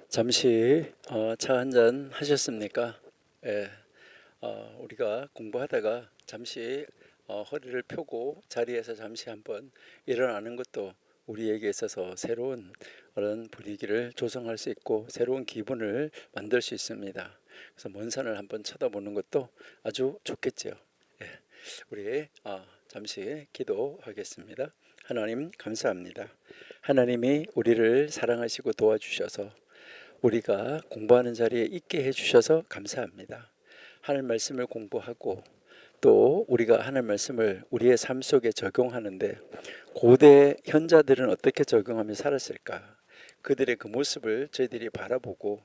잠시 차 한잔 하셨습니까? 예, 우리가 공부하다가 잠시 허리를 펴고 자리에서 잠시 한번 일어나는 것도 우리에게 있어서 새로운 그런 분위기를 조성할 수 있고 새로운 기분을 만들 수 있습니다. 그래서 먼 산을 한번 쳐다보는 것도 아주 좋겠죠. 예, 우리 잠시 기도하겠습니다. 하나님 감사합니다. 하나님이 우리를 사랑하시고 도와주셔서 우리가 공부하는 자리에 있게 해주셔서 감사합니다. 하나님 말씀을 공부하고 또 우리가 하나님 말씀을 우리의 삶 속에 적용하는데 고대 현자들은 어떻게 적용하며 살았을까? 그들의 그 모습을 저희들이 바라보고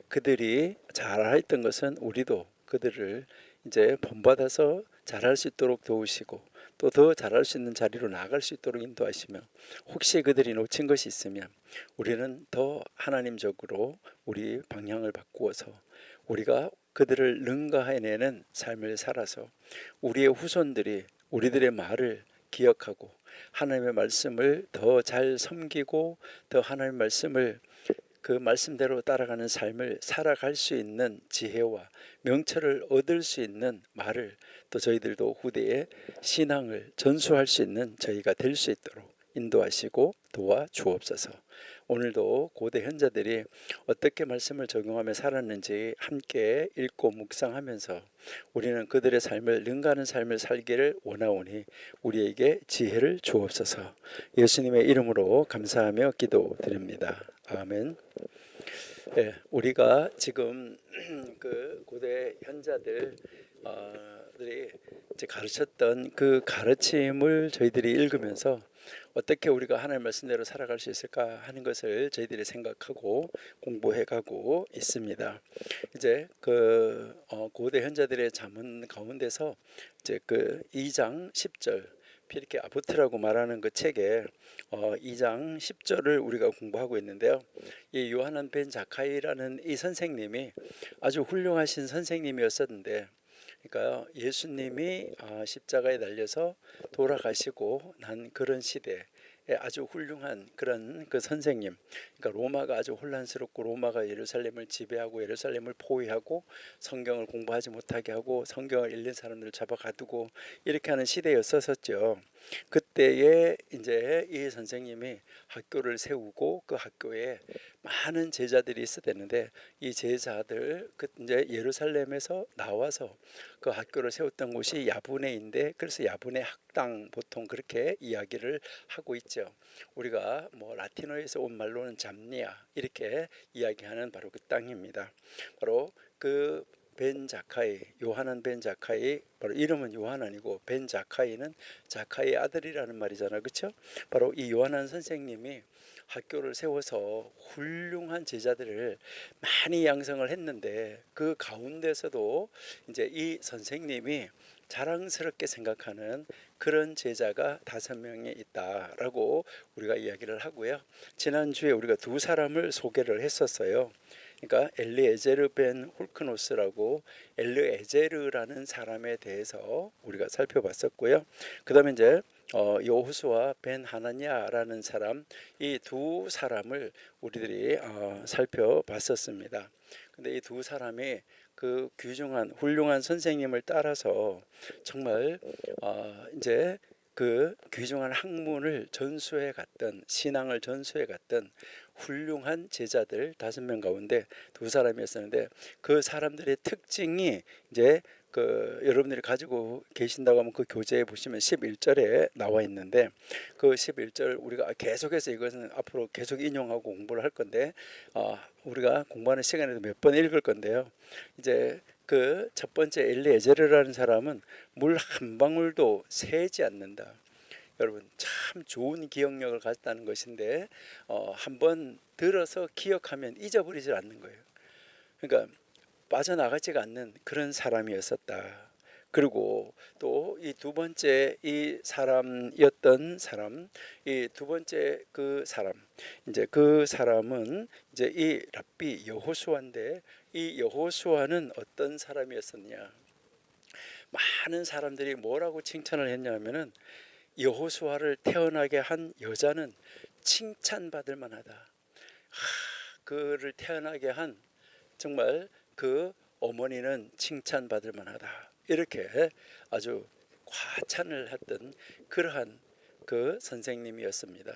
그들이 잘했던 것은 우리도 그들을 이제 본받아서 잘할 수 있도록 도우시고 또 더 잘할 수 있는 자리로 나아갈 수 있도록 인도하시며 혹시 그들이 놓친 것이 있으면 우리는 더 하나님적으로 우리 방향을 바꾸어서 우리가 그들을 능가해내는 삶을 살아서 우리의 후손들이 우리들의 말을 기억하고 하나님의 말씀을 더 잘 섬기고 더 하나님의 말씀을 그 말씀대로 따라가는 삶을 살아갈 수 있는 지혜와 명철을 얻을 수 있는 말을 또 저희들도 후대에 신앙을 전수할 수 있는 저희가 될 수 있도록 인도하시고 도와주옵소서. 오늘도 고대 현자들이 어떻게 말씀을 적용하며 살았는지 함께 읽고 묵상하면서 우리는 그들의 삶을 능가하는 삶을 살기를 원하오니 우리에게 지혜를 주옵소서. 예수님의 이름으로 감사하며 기도드립니다. 아멘. 네, 우리가 지금 그 고대 현자들이 이제 가르쳤던 그 가르침을 저희들이 읽으면서 어떻게 우리가 하나님의 말씀대로 살아갈 수 있을까 하는 것을 저희들이 생각하고 공부해가고 있습니다. 이제 그 고대 현자들의 잠언 가운데서 이제 그 2장 10절 피르케 아보트라고 말하는 그 책에 2장 10절을 우리가 공부하고 있는데요. 이 요하난 벤 자카이라는 이 선생님이 아주 훌륭하신 선생님이었었는데, 그러니까 예수님이 십자가에 달려서 돌아가시고 난 그런 시대에 아주 훌륭한 그런 그 선생님, 그러니까 로마가 아주 혼란스럽고 로마가 예루살렘을 지배하고 예루살렘을 포위하고 성경을 공부하지 못하게 하고 성경을 읽는 사람들을 잡아가두고 이렇게 하는 시대였었죠. 그때에 이제 이 선생님이 학교를 세우고 그 학교에 많은 제자들이 있었는데 이 제자들 그 이제 예루살렘에서 나와서 그 학교를 세웠던 곳이 야브네인데 그래서 야브네 학당 보통 그렇게 이야기를 하고 있죠. 우리가 뭐 라틴어에서 온 말로는 잡니아 이렇게 이야기하는 바로 그 땅입니다. 바로 그 벤 자카이, 요하난 벤 자카이, 바로 이름은 요한 아니고 벤 자카이는 자카이의 아들이라는 말이잖아요, 그렇죠? 바로 이 요하난 선생님이 학교를 세워서 훌륭한 제자들을 많이 양성을 했는데 그 가운데서도 이제 이 선생님이 자랑스럽게 생각하는 그런 제자가 5명이 있다라고 우리가 이야기를 하고요. 지난주에 우리가 두 사람을 소개를 했었어요. 그러니까 엘리에제르 벤 홀크노스라고 엘르에제르라는 사람에 대해서 우리가 살펴봤었고요. 그다음에 이제 여호수아 벤 하나냐라는 사람, 이 두 사람을 우리들이 살펴봤었습니다. 근데 이 두 사람이 그 귀중한 훌륭한 선생님을 따라서 정말 이제 그 귀중한 학문을 전수해 갔던 신앙을 전수해 갔던 훌륭한 제자들 5명 가운데 두 사람이었었는데 그 사람들의 특징이 이제 그 여러분들이 가지고 계신다고 하면 그 교재에 보시면 11절에 나와 있는데 그 11절 우리가 계속해서 이것은 앞으로 계속 인용하고 공부를 할 건데 우리가 공부하는 시간에도 몇 번 읽을 건데요. 이제 그 첫 번째 엘리에제르라는 사람은 물 한 방울도 새지 않는다. 여러분 참 좋은 기억력을 가졌다는 것인데 한번 들어서 기억하면 잊어버리질 않는 거예요. 그러니까 빠져나가지가 않는 그런 사람이었었다. 그리고 또 이 두 번째 이 사람이었던 사람, 이 두 번째 그 사람, 이제 그 사람은 이제 이 랍비 여호수아인데 이 여호수아는 어떤 사람이었었냐? 많은 사람들이 뭐라고 칭찬을 했냐면은 여호수아를 태어나게 한 여자는 칭찬받을 만하다. 그를 태어나게 한 정말 그 어머니는 칭찬받을 만하다. 이렇게 아주 과찬을 했던 그러한 그 선생님이었습니다.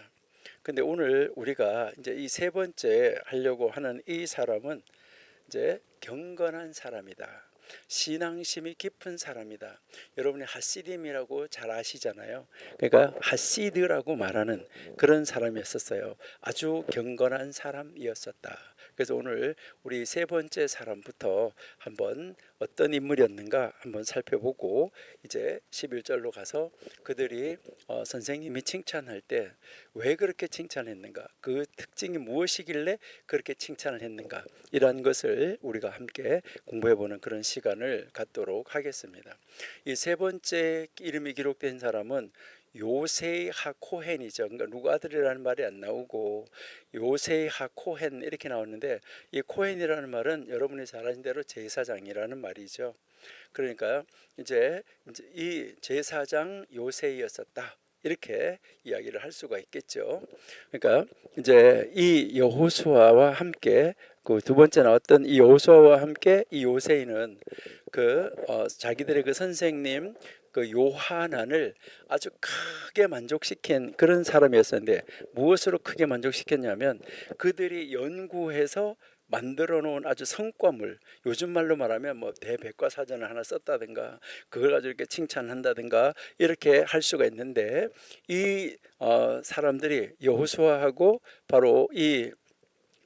근데 오늘 우리가 이제 이 세 번째 하려고 하는 이 사람은 이제 경건한 사람이다. 신앙심이 깊은 사람이다. 여러분이 하시딤이라고 잘 아시잖아요. 그러니까 하시드라고 말하는 그런 사람이었었어요. 아주 경건한 사람이었었다. 그래서 오늘 우리 세 번째 사람부터 한번 어떤 인물이었는가 한번 살펴보고 이제 11절로 가서 그들이 선생님이 칭찬할 때 왜 그렇게 칭찬했는가, 그 특징이 무엇이길래 그렇게 칭찬을 했는가, 이러한 것을 우리가 함께 공부해보는 그런 시간을 갖도록 하겠습니다. 이 세 번째 이름이 기록된 사람은 요세이 하코헨이죠. 그러니까 누가 아들이라는 말이 안 나오고 요세이 하코헨 이렇게 나오는데, 이 코헨이라는 말은 여러분이 잘 아신 대로 제사장이라는 말이죠. 그러니까 이제 이 제사장 요세이였었다. 이렇게 이야기를 할 수가 있겠죠. 그러니까 이제 이 여호수아와 함께 그 두 번째 나왔던 이 여호수아와 함께 이 요세이는 자기들의 그 선생님 그 요하난을 아주 크게 만족시킨 그런 사람이었었는데, 무엇으로 크게 만족시켰냐면 그들이 연구해서 만들어 놓은 아주 성과물, 요즘 말로 말하면 뭐 대백과사전을 하나 썼다든가 그걸 가지고 이렇게 칭찬한다든가 이렇게 할 수가 있는데, 이 사람들이 여호수아하고 바로 이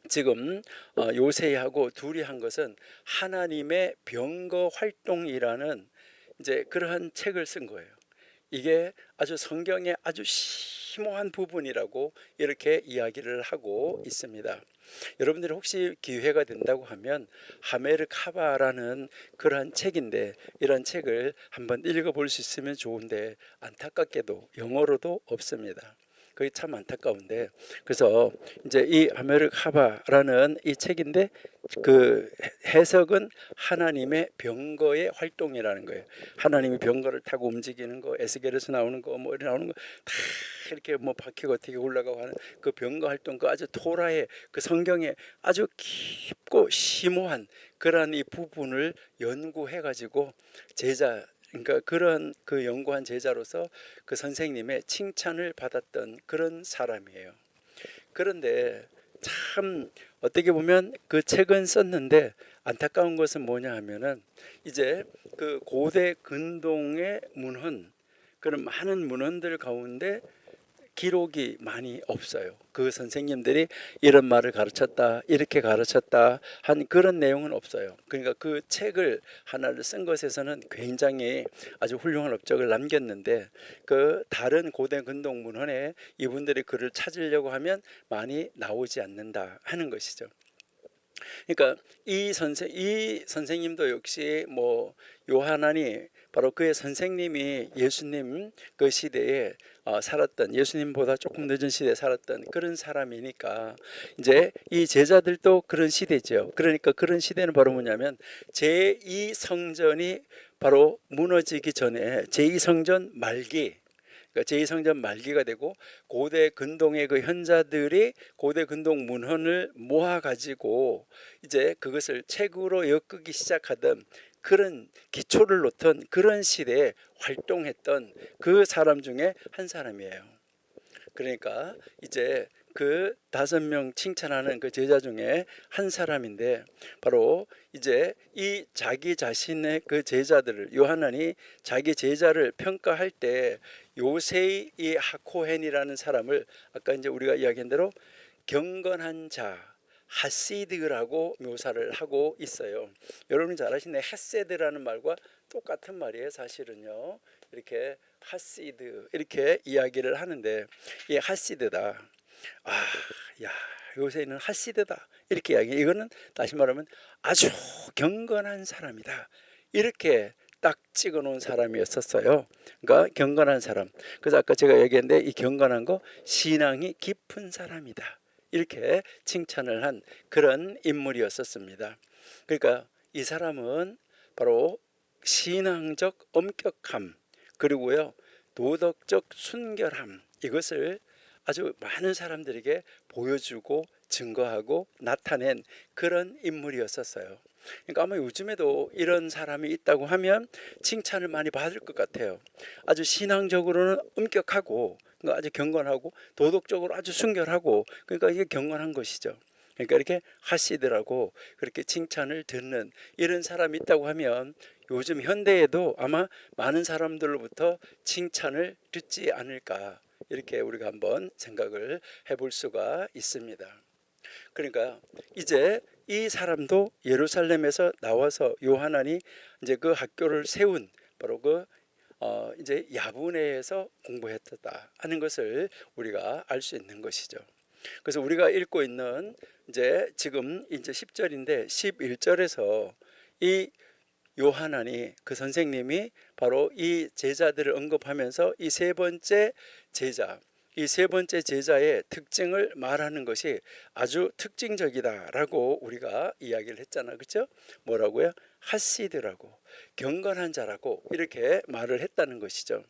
지금 요세이하고 둘이 한 것은 하나님의 병거 활동이라는 이제 그러한 책을 쓴 거예요. 이게 아주 성경의 아주 심오한 부분이라고 이렇게 이야기를 하고 있습니다. 여러분들이 혹시 기회가 된다고 하면 하메르카바라는 그러한 책인데, 이런 책을 한번 읽어볼 수 있으면 좋은데 안타깝게도 영어로도 없습니다. 그게 참 안타까운데, 그래서 이제 이 하메르카바라는 이 책인데 그 해석은 하나님의 병거의 활동이라는 거예요. 하나님이 병거를 타고 움직이는 거, 에스겔에서 나오는 거, 뭐 이렇게 나오는 거 다 이렇게 뭐 바퀴가 어떻게 올라가고 하는 그 병거 활동, 그 아주 토라의 그 성경에 아주 깊고 심오한 그러한 이 부분을 연구해 가지고 제자, 그러니까 그런 그 연구한 제자로서 그 선생님의 칭찬을 받았던 그런 사람이에요. 그런데 참 어떻게 보면 그 책은 썼는데 안타까운 것은 뭐냐 하면은 이제 그 고대 근동의 문헌, 그런 많은 문헌들 가운데 기록이 많이 없어요. 그 선생님들이 이런 말을 가르쳤다, 이렇게 가르쳤다 한 그런 내용은 없어요. 그러니까 그 책을 하나를 쓴 것에서는 굉장히 아주 훌륭한 업적을 남겼는데, 그 다른 고대 근동 문헌에 이분들이 글을 찾으려고 하면 많이 나오지 않는다 하는 것이죠. 그러니까 이 선생님도 역시 뭐 요하난이 바로 그의 선생님이 예수님 그 시대에 살았던, 예수님보다 조금 늦은 시대에 살았던 그런 사람이니까 이제 이 제자들도 그런 시대죠. 그러니까 그런 시대는 바로 뭐냐면 제2성전이 바로 무너지기 전에 제2성전 말기, 그러니까 제2성전 말기가 되고 고대 근동의 그 현자들이 고대 근동 문헌을 모아 가지고 이제 그것을 책으로 엮기 시작하던 그런 기초를 놓던 그런 시대에 활동했던 그 사람 중에 한 사람이에요. 그러니까 이제 그 5명 칭찬하는 그 제자 중에 한 사람인데, 바로 이제 이 자기 자신의 그 제자들을, 요하난이 자기 제자를 평가할 때 요세이 이 하코헨이라는 사람을 아까 이제 우리가 이야기한 대로 경건한 자, 하시드라고 묘사를 하고 있어요. 여러분이 잘 아시네. 헤세드라는 말과 똑같은 말이에요. 사실은요. 이렇게 하시드 이렇게 이야기를 하는데, 이 하시드다. 야, 요새는 하시드다. 이렇게 이야기. 이거는 다시 말하면 아주 경건한 사람이다. 이렇게 딱 찍어 놓은 사람이었었어요. 그러니까 경건한 사람. 그래서 아까 제가 얘기했는데 이 경건한 거 신앙이 깊은 사람이다. 이렇게 칭찬을 한 그런 인물이었었습니다. 그러니까 이 사람은 바로 신앙적 엄격함, 그리고요 도덕적 순결함, 이것을 아주 많은 사람들에게 보여주고 증거하고 나타낸 그런 인물이었었어요. 그러니까 아마 요즘에도 이런 사람이 있다고 하면 칭찬을 많이 받을 것 같아요. 아주 신앙적으로는 엄격하고, 그러니까 아주 경건하고, 도덕적으로 아주 순결하고, 그러니까 이게 경건한 것이죠. 그러니까 이렇게 하시더라고 그렇게 칭찬을 듣는 이런 사람이 있다고 하면 요즘 현대에도 아마 많은 사람들로부터 칭찬을 듣지 않을까, 이렇게 우리가 한번 생각을 해볼 수가 있습니다. 그러니까 이제 이 사람도 예루살렘에서 나와서 요하난이 이제 그 학교를 세운 바로 그 이제 야브네에서 공부했다 하는 것을 우리가 알 수 있는 것이죠. 그래서 우리가 읽고 있는 이제 지금 이제 10절인데 11절에서 이 요하난이 그 선생님이 바로 이 제자들을 언급하면서 이 세 번째 제자, 이 세 번째 제자의 특징을 말하는 것이 아주 특징적이다라고 우리가 이야기를 했잖아, 그렇죠? 뭐라고요? 하시드라고, 경건한 자라고 이렇게 말을 했다는 것이죠.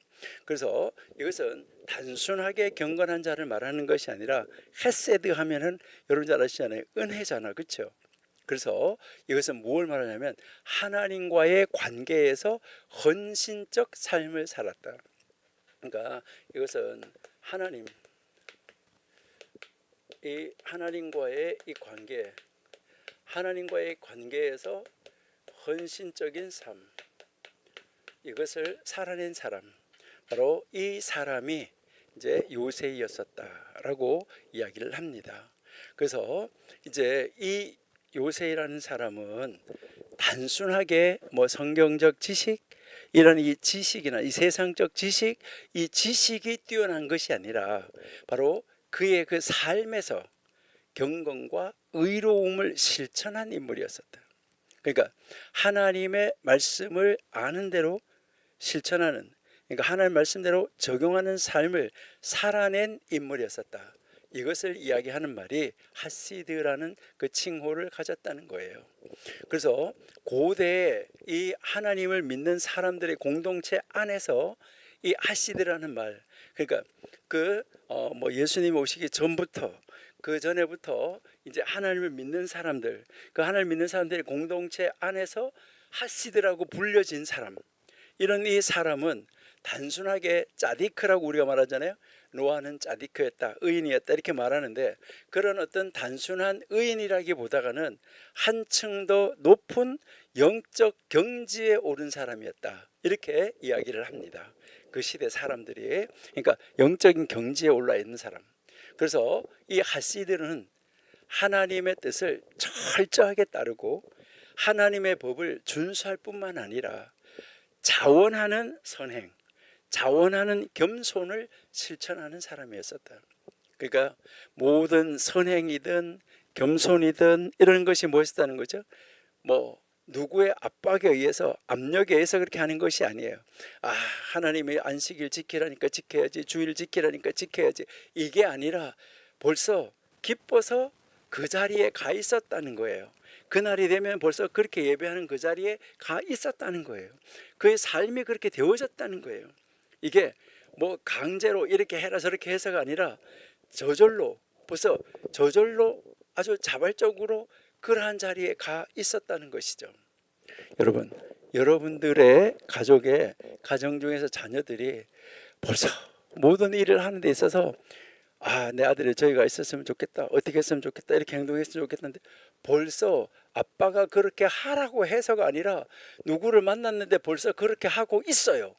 그래서 이것은 단순하게 경건한 자를 말하는 것이 아니라 헤세드 하면은 여러분 잘 아시잖아요, 은혜잖아, 그렇죠? 그래서 이것은 뭘 말하냐면 하나님과의 관계에서 헌신적 삶을 살았다. 그러니까 이것은 하나님과의 이 관계, 하나님과의 관계에서 헌신적인 삶, 이것을 살아낸 사람, 바로 이 사람이 이제 요새이었었다라고 이야기를 합니다. 그래서 이제 이 요새라는 사람은 단순하게 뭐 성경적 지식, 이런 이 지식이나 이 세상적 지식, 이 지식이 뛰어난 것이 아니라 바로 그의 그 삶에서 경건과 의로움을 실천한 인물이었었다. 그러니까 하나님의 말씀을 아는 대로 실천하는, 그러니까 하나님 말씀대로 적용하는 삶을 살아낸 인물이었었다. 이것을 이야기하는 말이 하시드라는 그 칭호를 가졌다는 거예요. 그래서 고대에 이 하나님을 믿는 사람들의 공동체 안에서 이 하시드라는 말, 그러니까 뭐 예수님 오시기 전부터, 그 전에부터 이제 하나님을 믿는 사람들, 그 하나님을 믿는 사람들의 공동체 안에서 하시드라고 불려진 사람, 이런 이 사람은 단순하게 짜디크라고 우리가 말하잖아요. 노아는 짜디크였다, 의인이었다 이렇게 말하는데, 그런 어떤 단순한 의인이라기보다는 한층 더 높은 영적 경지에 오른 사람이었다, 이렇게 이야기를 합니다. 그 시대 사람들이, 그러니까 영적인 경지에 올라 있는 사람. 그래서 이 하시드는 하나님의 뜻을 철저하게 따르고 하나님의 법을 준수할 뿐만 아니라 자원하는 선행, 자원하는 겸손을 실천하는 사람이었었다. 그러니까 모든 선행이든 겸손이든 이런 것이 무엇이다는 거죠? 뭐 누구의 압박에 의해서, 압력에 의해서 그렇게 하는 것이 아니에요. 하나님의 안식일 지키라니까 지켜야지, 주일 지키라니까 지켜야지, 이게 아니라 벌써 기뻐서 그 자리에 가 있었다는 거예요. 그날이 되면 벌써 그렇게 예배하는 그 자리에 가 있었다는 거예요. 그의 삶이 그렇게 되어졌다는 거예요. 이게 뭐 강제로 이렇게 해라 저렇게 해서가 아니라 저절로, 벌써 저절로 아주 자발적으로 그러한 자리에 가 있었다는 것이죠. 여러분, 여러분들의 가족의 가정 중에서 자녀들이 벌써 모든 일을 하는 데 있어서 내 아들이 저희가 있었으면 좋겠다, 어떻게 했으면 좋겠다, 이렇게 행동했으면 좋겠는데 벌써 아빠가 그렇게 하라고 해서가 아니라 누구를 만났는데 벌써 그렇게 하고 있어요.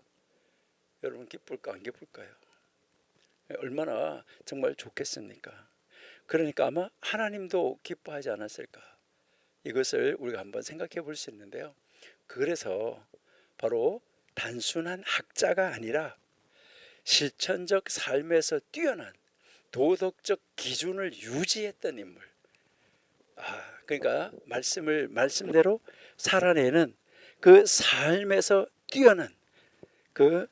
여러분 기쁠까 안 기쁠까요? 얼마나 정말 좋겠습니까? 그러니까 아마 하나님도 기뻐하지 않았을까, 이것을 우리가 한번 생각해 볼 수 있는데요. 그래서 바로 단순한 학자가 아니라 실천적 삶에서 뛰어난 도덕적 기준을 유지했던 인물. 그러니까 말씀대로 살아내는 그 삶에서 뛰어난 그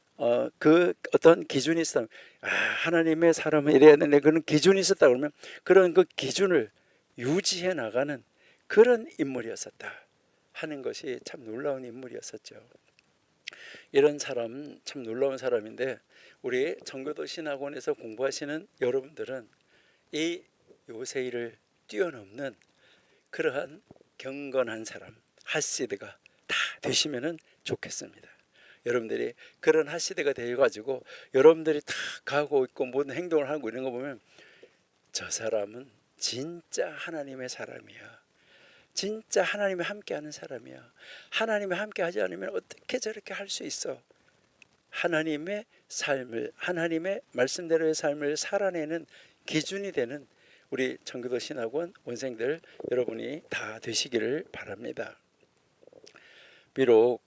어떤 기준이 있었다. 하나님의 사람은 이래야 되는데 그런 기준이 있었다 그러면 그런 그 기준을 유지해 나가는 그런 인물이었었다 하는 것이 참 놀라운 인물이었었죠. 이런 사람 참 놀라운 사람인데 우리 청교도 신학원에서 공부하시는 여러분들은 이 요새를 뛰어넘는 그러한 경건한 사람, 하시드가 다 되시면 좋겠습니다. 여러분들이 그런 하시드가 되어가지고 여러분들이 다 가고 있고 모든 행동을 하고 이런 거 보면 저 사람은 진짜 하나님의 사람이야. 진짜 하나님이 함께하는 사람이야. 하나님이 함께하지 않으면 어떻게 저렇게 할 수 있어? 하나님의 삶을, 하나님의 말씀대로의 삶을 살아내는 기준이 되는 우리 청교도 신학원 원생들 여러분이 다 되시기를 바랍니다. 비록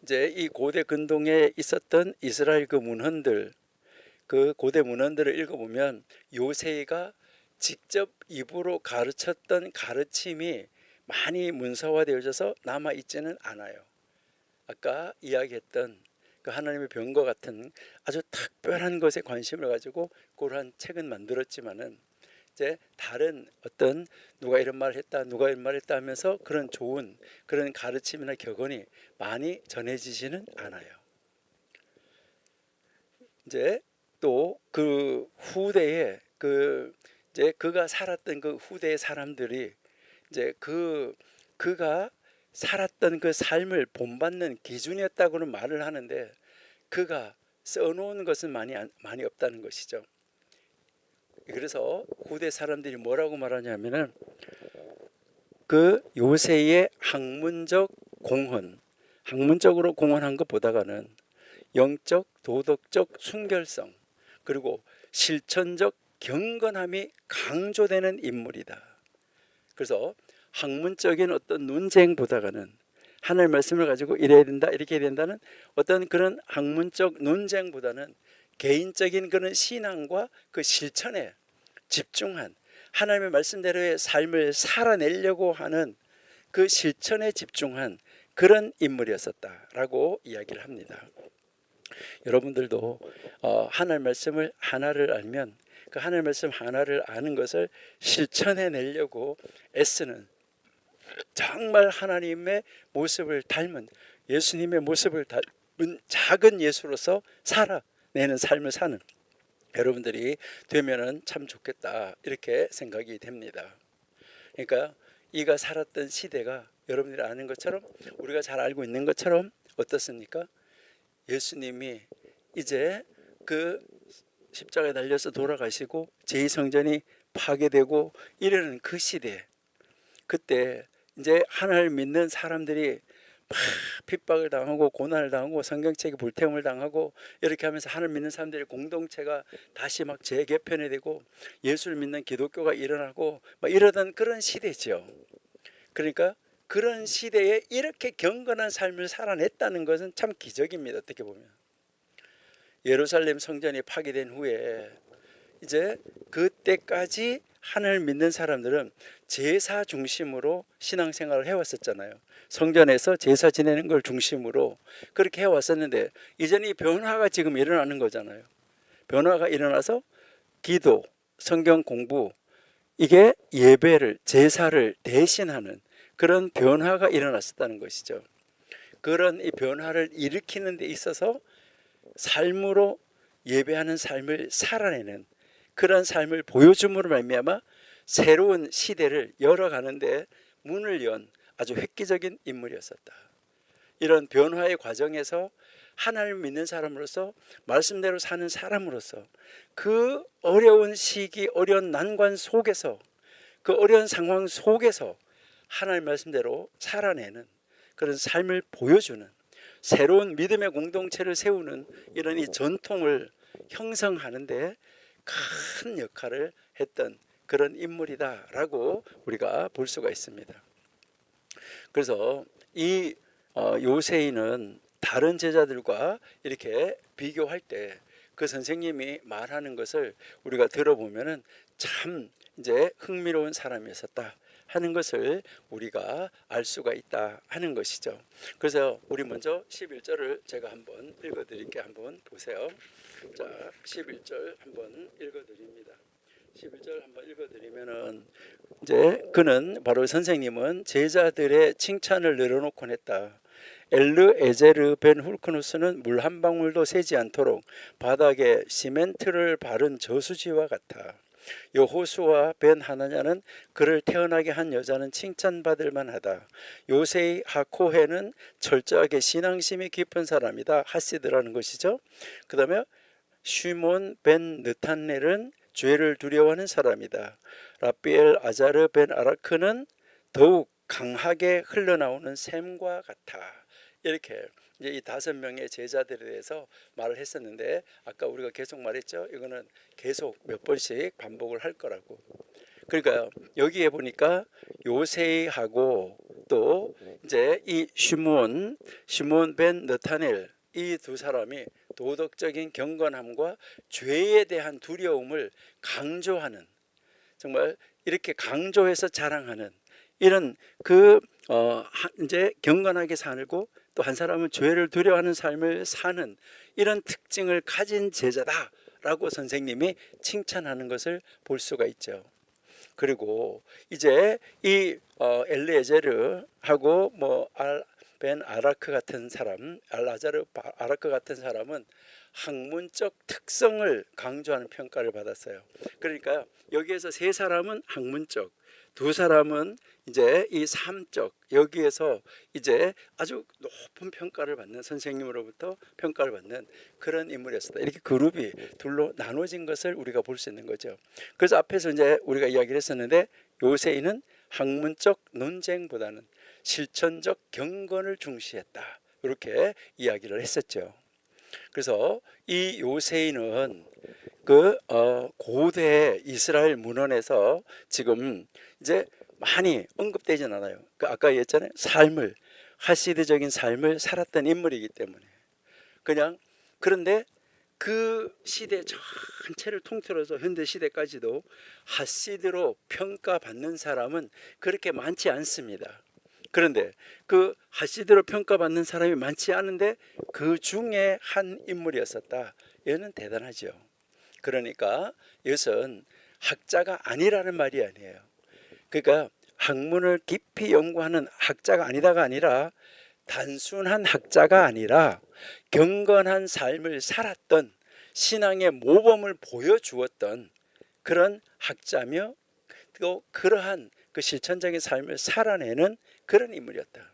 이제 이 고대 근동에 있었던 이스라엘 그 문헌들, 그 고대 문헌들을 읽어보면 요새가 직접 입으로 가르쳤던 가르침이 많이 문서화되어져서 남아 있지는 않아요. 아까 이야기했던 그 하나님의 병과 같은 아주 특별한 것에 관심을 가지고 그러한 책은 만들었지만은 이제 다른 어떤 누가 이런 말을 했다, 누가 이런 말을 했다 하면서 그런 좋은 그런 가르침이나 격언이 많이 전해지지는 않아요. 이제 또 그 후대에 이제 그가 살았던 그 후대의 사람들이 이제 그가 살았던 그 삶을 본받는 기준이었다고는 말을 하는데 그가 써놓은 것은 많이 없다는 것이죠. 그래서 후대 사람들이 뭐라고 말하냐면은 그 요새의 학문적 공헌, 학문적으로 공헌한 것보다는 영적, 도덕적 순결성 그리고 실천적 경건함이 강조되는 인물이다. 그래서 학문적인 어떤 논쟁보다는 하나님의 말씀을 가지고 이래야 된다, 이렇게 해야 된다는 어떤 그런 학문적 논쟁보다는 개인적인 그런 신앙과 그 실천에 집중한 하나님의 말씀대로의 삶을 살아내려고 하는 그 실천에 집중한 그런 인물이었었다라고 이야기를 합니다. 여러분들도 하나님의 말씀을 하나를 알면 그 하나님의 말씀 하나를 아는 것을 실천해내려고 애쓰는 정말 하나님의 모습을 닮은 예수님의 모습을 닮은 작은 예수로서 살아내는 삶을 사는 여러분들이 되면은 참 좋겠다 이렇게 생각이 됩니다. 그러니까 이가 살았던 시대가 여러분들이 아는 것처럼 우리가 잘 알고 있는 것처럼 어떻습니까? 예수님이 이제 그 십자가에 달려서 돌아가시고 제2성전이 파괴되고 이러는 그 시대, 그때 이제 하나님을 믿는 사람들이 막 핍박을 당하고 고난을 당하고 성경책이 불태움을 당하고 이렇게 하면서 하나님 믿는 사람들의 공동체가 다시 막 재개편이 되고 예수를 믿는 기독교가 일어나고 막 이러던 그런 시대죠. 그러니까 그런 시대에 이렇게 경건한 삶을 살아냈다는 것은 참 기적입니다. 어떻게 보면 예루살렘 성전이 파괴된 후에 이제 그때까지 하나님을 믿는 사람들은 제사 중심으로 신앙생활을 해왔었잖아요. 성전에서 제사 지내는 걸 중심으로 그렇게 해왔었는데 이제는 이 변화가 지금 일어나는 거잖아요. 변화가 일어나서 기도, 성경 공부, 이게 예배를, 제사를 대신하는 그런 변화가 일어났었다는 것이죠. 그런 이 변화를 일으키는 데 있어서 삶으로 예배하는 삶을 살아내는 그런 삶을 보여줌으로 말미암아 새로운 시대를 열어가는데 문을 연 아주 획기적인 인물이었었다. 이런 변화의 과정에서 하나님을 믿는 사람으로서 말씀대로 사는 사람으로서 그 어려운 시기, 어려운 난관 속에서 그 어려운 상황 속에서 하나님 말씀대로 살아내는 그런 삶을 보여주는 새로운 믿음의 공동체를 세우는 이런 이 전통을 형성하는데 큰 역할을 했던 그런 인물이다라고 우리가 볼 수가 있습니다. 그래서 이 요세이는 다른 제자들과 이렇게 비교할 때 그 선생님이 말하는 것을 우리가 들어보면은 참 이제 흥미로운 사람이었었다 하는 것을 우리가 알 수가 있다 하는 것이죠. 그래서 우리 먼저 11절을 제가 한번 읽어드릴게요. 한번 보세요. 자, 11절 한번 읽어드립니다. 11절 한번 읽어드리면은 이제 그는 바로 선생님은 제자들의 칭찬을 늘어놓곤 했다. 엘르에제르 벤 훌크누스는 물 한 방울도 새지 않도록 바닥에 시멘트를 바른 저수지와 같아. 여호수아 벤 하나냐는 그를 태어나게 한 여자는 칭찬받을 만하다. 요세이 하코헤는 철저하게 신앙심이 깊은 사람이다. 하시드라는 것이죠. 그 다음에 쉬몬 벤 느탄넬은 죄를 두려워하는 사람이다. 라비엘 아자르 벤 아라크는 더욱 강하게 흘러나오는 샘과 같아. 이렇게 이제 이 5명의 제자들에 대해서 말을 했었는데, 아까 우리가 계속 말했죠. 이거는 계속 몇 번씩 반복을 할 거라고. 그러니까 여기에 보니까 요세이하고 또 이제 이 시몬 벤 느타넬, 이 두 사람이 도덕적인 경건함과 죄에 대한 두려움을 강조하는, 정말 이렇게 강조해서 자랑하는 이런 이제 경건하게 살고 또 한 사람은 죄를 두려워하는 삶을 사는 이런 특징을 가진 제자다라고 선생님이 칭찬하는 것을 볼 수가 있죠. 그리고 이제 이 엘리에제르하고 벤 아라크 같은 사람, 알라자르 아라크 같은 사람은 학문적 특성을 강조하는 평가를 받았어요. 그러니까 여기에서 세 사람은 학문적, 두 사람은 이제 이 삶적, 여기에서 이제 아주 높은 평가를 받는, 선생님으로부터 평가를 받는 그런 인물이었습니다. 이렇게 그룹이 둘로 나눠진 것을 우리가 볼 수 있는 거죠. 그래서 앞에서 이제 우리가 이야기를 했었는데, 요세이는 학문적 논쟁보다는 실천적 경건을 중시했다, 이렇게 이야기를 했었죠. 그래서 이 요세이는 고대 이스라엘 문헌에서 지금 이제 많이 언급되진 않아요. 아까 얘기했잖아요. 하시드적인 삶을 살았던 인물이기 때문에. 그런데 그 시대 전체를 통틀어서 현대 시대까지도 하시드로 평가받는 사람은 그렇게 많지 않습니다. 그런데 그 하시드로 평가받는 사람이 많지 않은데 그 중에 한 인물이었었다. 이거는 대단하죠. 그러니까 이것은 학자가 아니라는 말이 아니에요. 그러니까 학문을 깊이 연구하는 학자가 아니다가 아니라, 단순한 학자가 아니라 경건한 삶을 살았던, 신앙의 모범을 보여주었던 그런 학자며, 또 그러한 그 실천적인 삶을 살아내는 그런 인물이었다.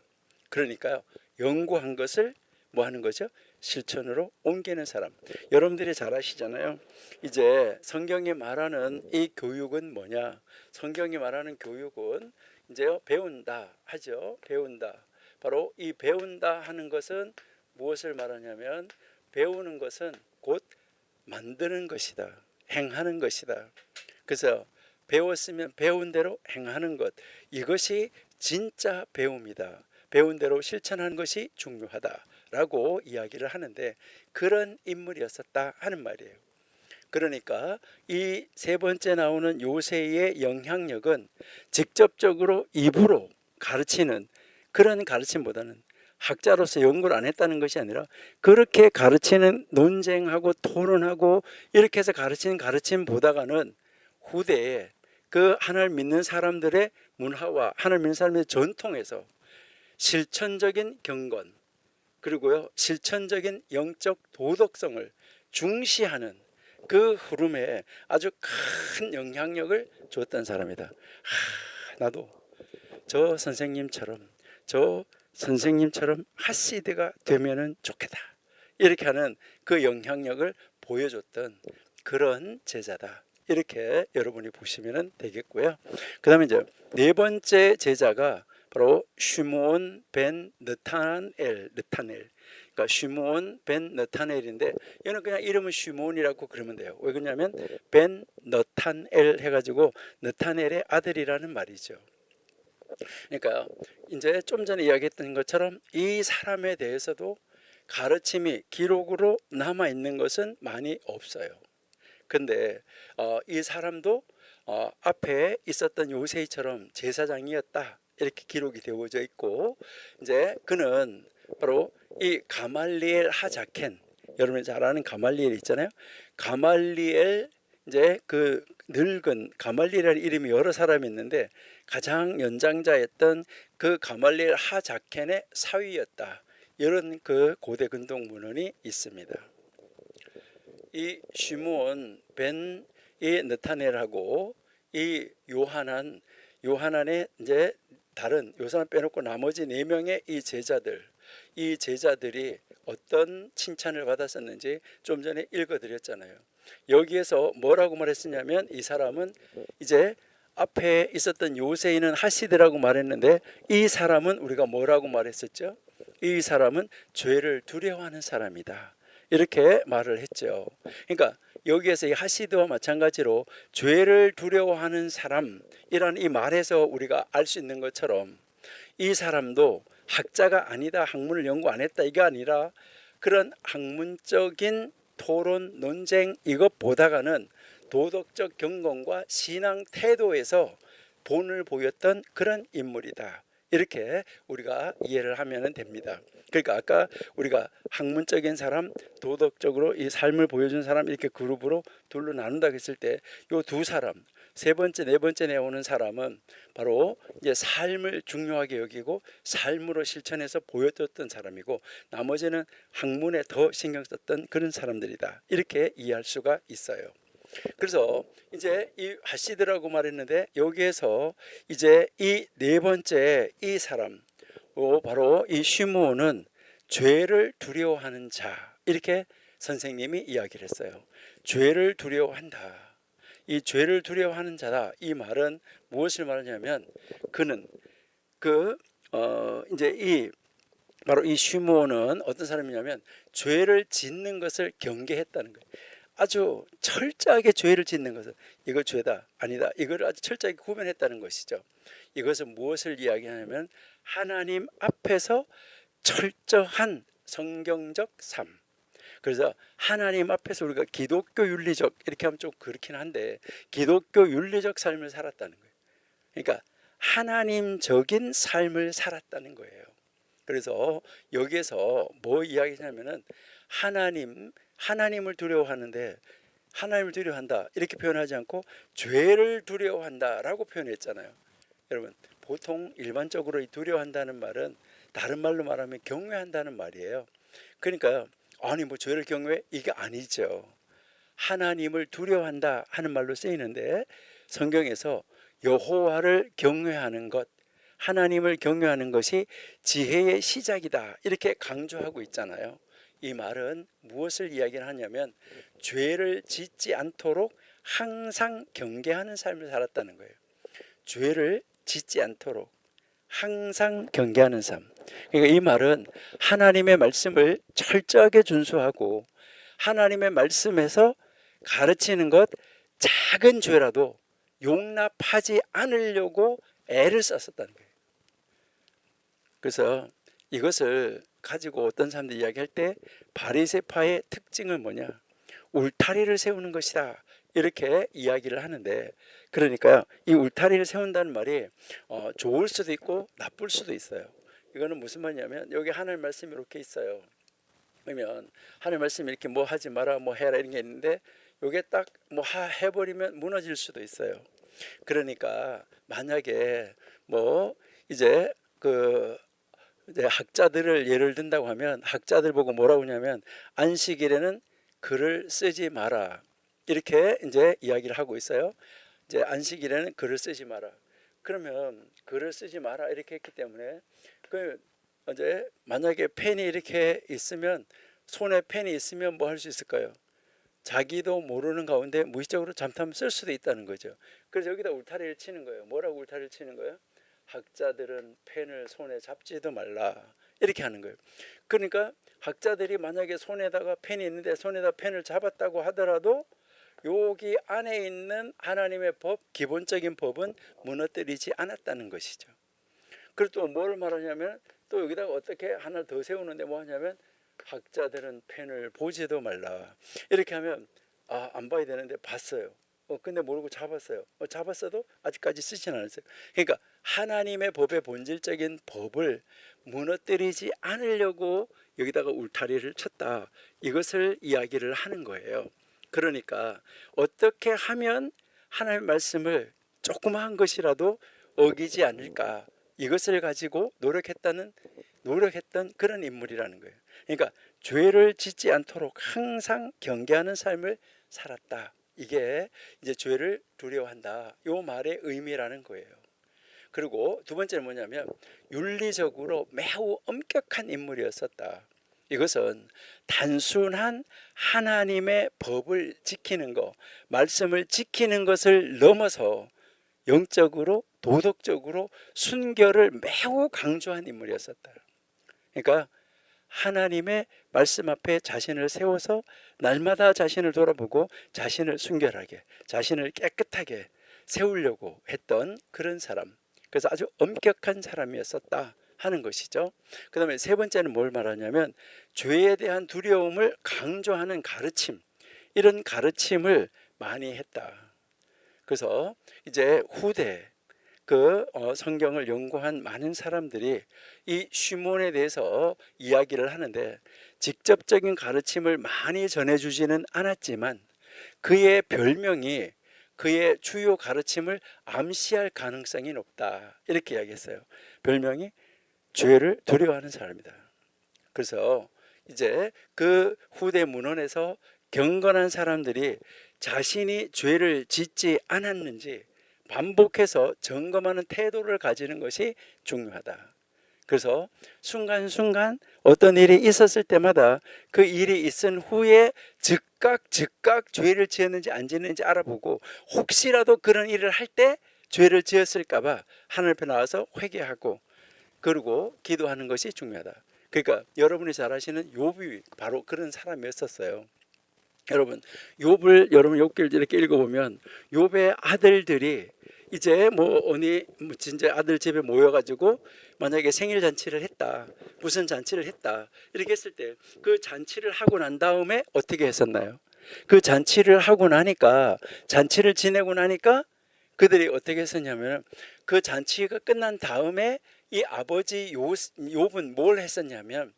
그러니까요, 연구한 것을 뭐 하는 거죠? 실천으로 옮기는 사람. 여러분들이 잘 아시잖아요. 이제 성경이 말하는 이 교육은 뭐냐? 성경이 말하는 교육은 이제 배운다 하죠. 배운다. 바로 이 배운다 하는 것은 무엇을 말하냐면, 배우는 것은 곧 만드는 것이다. 행하는 것이다. 그래서 배웠으면 배운 대로 행하는 것, 이것이 진짜 배움이다. 배운 대로 실천하는 것이 중요하다라고 이야기를 하는데, 그런 인물이었었다 하는 말이에요. 그러니까 이 세 번째 나오는 요세이의 영향력은 직접적으로 입으로 가르치는 그런 가르침보다는, 학자로서 연구를 안 했다는 것이 아니라 그렇게 가르치는, 논쟁하고 토론하고 이렇게 해서 가르치는 가르침보다는 후대에 그 하나님을 믿는 사람들의 문화와 하나님을 믿는 사람들의 전통에서 실천적인 경건, 그리고요 실천적인 영적 도덕성을 중시하는 그 흐름에 아주 큰 영향력을 줬던 사람이다. 나도 저 선생님처럼 하시드가 되면은 좋겠다, 이렇게 하는 그 영향력을 보여줬던 그런 제자다, 이렇게 여러분이 보시면 되겠고요. 그 다음에 이제 네 번째 제자가 바로 시므온 벤 느타넬. 그러니까 시므온 벤 느타넬인데, 이거는 그냥 이름은 시므온이라고 그러면 돼요. 왜 그러냐면 벤 느타넬 해가지고 느타넬의 아들이라는 말이죠. 그러니까 이제 좀 전에 이야기했던 것처럼 이 사람에 대해서도 가르침이 기록으로 남아 있는 것은 많이 없어요. 근데 이 사람도 앞에 있었던 요세이처럼 제사장이었다, 이렇게 기록이 되어져 있고, 이제 그는 바로 이 가말리엘 하자켄, 여러분이 잘 아는 가말리엘 있잖아요. 가말리엘, 이제 그 늙은 가말리엘이라는 이름이 여러 사람이 있는데 가장 연장자였던 그 가말리엘 하자켄의 사위였다, 이런 그 고대 근동 문헌이 있습니다. 이 시므온 벤 이 느타넬하고 이 요하난의 이제 다른 요사람 빼놓고 나머지 4명의 이 제자들이 어떤 칭찬을 받았었는지 좀 전에 읽어드렸잖아요. 여기에서 뭐라고 말했었냐면 이 사람은 이제 앞에 있었던 요새인은 하시드라고 말했는데 이 사람은 우리가 뭐라고 말했었죠? 이 사람은 죄를 두려워하는 사람이다. 이렇게 말을 했죠. 그러니까 여기에서 이 하시드와 마찬가지로 죄를 두려워하는 사람이라는 이 말에서 우리가 알 수 있는 것처럼 이 사람도 학자가 아니다, 학문을 연구 안 했다 이게 아니라 그런 학문적인 토론, 논쟁 이것보다가는 도덕적 경건과 신앙 태도에서 본을 보였던 그런 인물이다. 이렇게 우리가 이해를 하면 됩니다. 그러니까 아까 우리가 학문적인 사람, 도덕적으로 이 삶을 보여준 사람 이렇게 그룹으로 둘로 나눈다고 했을 때 이 두 사람, 세 번째, 네 번째 내오는 사람은 바로 이제 삶을 중요하게 여기고 삶으로 실천해서 보여줬던 사람이고 나머지는 학문에 더 신경 썼던 그런 사람들이다. 이렇게 이해할 수가 있어요. 그래서 이제 이 하시드라고 말했는데 여기에서 이제 이 네 번째 이 사람 바로 이 시므온은 죄를 두려워하는 자 이렇게 선생님이 이야기를 했어요. 죄를 두려워한다. 이 죄를 두려워하는 자다. 이 말은 무엇을 말하냐면 그는 이제 이 바로 이 시므온은 어떤 사람이냐면 죄를 짓는 것을 경계했다는 거예요. 아주 철저하게 죄를 짓는 것은 이거 죄다 아니다 이걸 아주 철저하게 구분했다는 것이죠. 이것은 무엇을 이야기하냐면 하나님 앞에서 철저한 성경적 삶. 그래서 하나님 앞에서 우리가 기독교 윤리적 이렇게 하면 좀 그렇긴 한데 기독교 윤리적 삶을 살았다는 거예요. 그러니까 하나님적인 삶을 살았다는 거예요. 그래서 여기에서 뭐 이야기냐면은 하나님을 두려워하는데 하나님을 두려워한다 이렇게 표현하지 않고 죄를 두려워한다라고 표현했잖아요. 여러분 보통 일반적으로 이 두려워한다는 말은 다른 말로 말하면 경외한다는 말이에요. 그러니까 아니 뭐 죄를 경외해? 이게 아니죠. 하나님을 두려워한다 하는 말로 쓰이는데 성경에서 여호와를 경외하는 것 하나님을 경외하는 것이 지혜의 시작이다 이렇게 강조하고 있잖아요. 이 말은 무엇을 이야기를 하냐면 죄를 짓지 않도록 항상 경계하는 삶을 살았다는 거예요. 죄를 짓지 않도록 항상 경계하는 삶. 그러니까 이 말은 하나님의 말씀을 철저하게 준수하고 하나님의 말씀에서 가르치는 것 작은 죄라도 용납하지 않으려고 애를 썼었다는 거예요. 그래서 이것을 가지고 어떤 사람들이 이야기할 때 바리새파의 특징은 뭐냐? 울타리를 세우는 것이다. 이렇게 이야기를 하는데 그러니까요. 이 울타리를 세운다는 말이 좋을 수도 있고 나쁠 수도 있어요. 이거는 무슨 말이냐면 여기 하나님 말씀이 이렇게 있어요. 그러면 하나님 말씀이 이렇게 뭐 하지 마라 뭐 해라 이런 게 있는데 이게 딱 뭐 해버리면 무너질 수도 있어요. 그러니까 만약에 뭐 이제 이제 학자들을 예를 든다고 하면 학자들 보고 뭐라고 하냐면 안식일에는 글을 쓰지 마라 이렇게 이제 이야기를 하고 있어요. 이제 안식일에는 글을 쓰지 마라. 그러면 글을 쓰지 마라 이렇게 했기 때문에 이제 만약에 펜이 이렇게 있으면 손에 펜이 있으면 뭐 할 수 있을까요? 자기도 모르는 가운데 무의식적으로 잠깐 쓸 수도 있다는 거죠. 그래서 여기다 울타리를 치는 거예요. 뭐라고 울타리를 치는 거예요? 학자들은 펜을 손에 잡지도 말라 이렇게 하는 거예요. 그러니까 학자들이 만약에 손에다가 펜이 있는데 손에다 펜을 잡았다고 하더라도 여기 안에 있는 하나님의 법, 기본적인 법은 무너뜨리지 않았다는 것이죠. 그리고 또 뭘 말하냐면 또 여기다가 어떻게 하나 더 세우는데 뭐 하냐면 학자들은 펜을 보지도 말라 이렇게 하면 안 봐야 되는데 봤어요. 근데 모르고 잡았어요. 잡았어도 아직까지 쓰진 않았어요. 그러니까 하나님의 법의 본질적인 법을 무너뜨리지 않으려고 여기다가 울타리를 쳤다. 이것을 이야기를 하는 거예요. 그러니까 어떻게 하면 하나님의 말씀을 조그마한 것이라도 어기지 않을까 이것을 가지고 노력했던 그런 인물이라는 거예요. 그러니까 죄를 짓지 않도록 항상 경계하는 삶을 살았다. 이게 이제 죄를 두려워한다. 요 말의 의미라는 거예요. 그리고 두 번째는 뭐냐면 윤리적으로 매우 엄격한 인물이었었다. 이것은 단순한 하나님의 법을 지키는 것, 말씀을 지키는 것을 넘어서 영적으로 도덕적으로 순결을 매우 강조한 인물이었었다. 그러니까 하나님의 말씀 앞에 자신을 세워서 날마다 자신을 돌아보고 자신을 순결하게, 자신을 깨끗하게 세우려고 했던 그런 사람. 그래서 아주 엄격한 사람이었었다 하는 것이죠. 그 다음에 세 번째는 뭘 말하냐면 죄에 대한 두려움을 강조하는 가르침, 이런 가르침을 많이 했다. 그래서 이제 후대 성경을 연구한 많은 사람들이 이 시몬에 대해서 이야기를 하는데 직접적인 가르침을 많이 전해주지는 않았지만 그의 별명이 그의 주요 가르침을 암시할 가능성이 높다, 이렇게 이야기했어요. 별명이 죄를 두려워하는 사람이다. 그래서 이제 그 후대 문헌에서 경건한 사람들이 자신이 죄를 짓지 않았는지 반복해서 점검하는 태도를 가지는 것이 중요하다. 그래서 순간순간 어떤 일이 있었을 때마다 그 일이 있은 후에 즉각 죄를 지었는지 안 지었는지 알아보고 혹시라도 그런 일을 할 때 죄를 지었을까 봐 하늘 앞에 나와서 회개하고 그리고 기도하는 것이 중요하다. 그러니까 여러분이 잘 아시는 욥이 바로 그런 사람이었었어요. 여러분 욥기를 이렇게 읽어보면 욥의 아들들이 이제 진짜 아들 집에 모여가지고 만약에 생일 잔치를 했다, 무슨 잔치를 했다 이렇게 했을 때 그 잔치를 하고 난 다음에 어떻게 했었나요? 그 잔치를 하고 나니까, 잔치를 지내고 나니까 그들이 어떻게 했었냐면 그 잔치가 끝난 다음에 이 아버지 욥은 뭘 했었냐면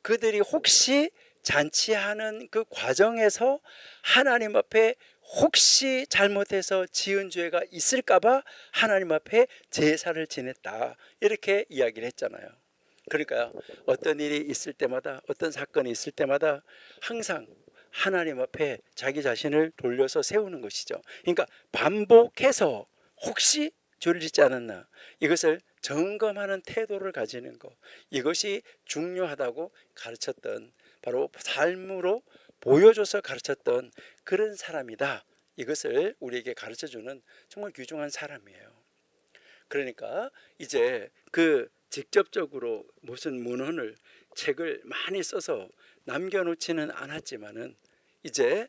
그들이 혹시 잔치하는 그 과정에서 하나님 앞에 혹시 잘못해서 지은 죄가 있을까봐 하나님 앞에 제사를 지냈다, 이렇게 이야기를 했잖아요. 그러니까 어떤 일이 있을 때마다, 어떤 사건이 있을 때마다 항상 하나님 앞에 자기 자신을 돌려서 세우는 것이죠. 그러니까 반복해서 혹시 죄를 짓지 않았나, 이것을 점검하는 태도를 가지는 것, 이것이 중요하다고 가르쳤던, 바로 삶으로 보여줘서 가르쳤던 그런 사람이다. 이것을 우리에게 가르쳐주는 정말 귀중한 사람이에요. 그러니까 이제 직접적으로 무슨 문헌을, 책을 많이 써서 남겨놓지는 않았지만은 이제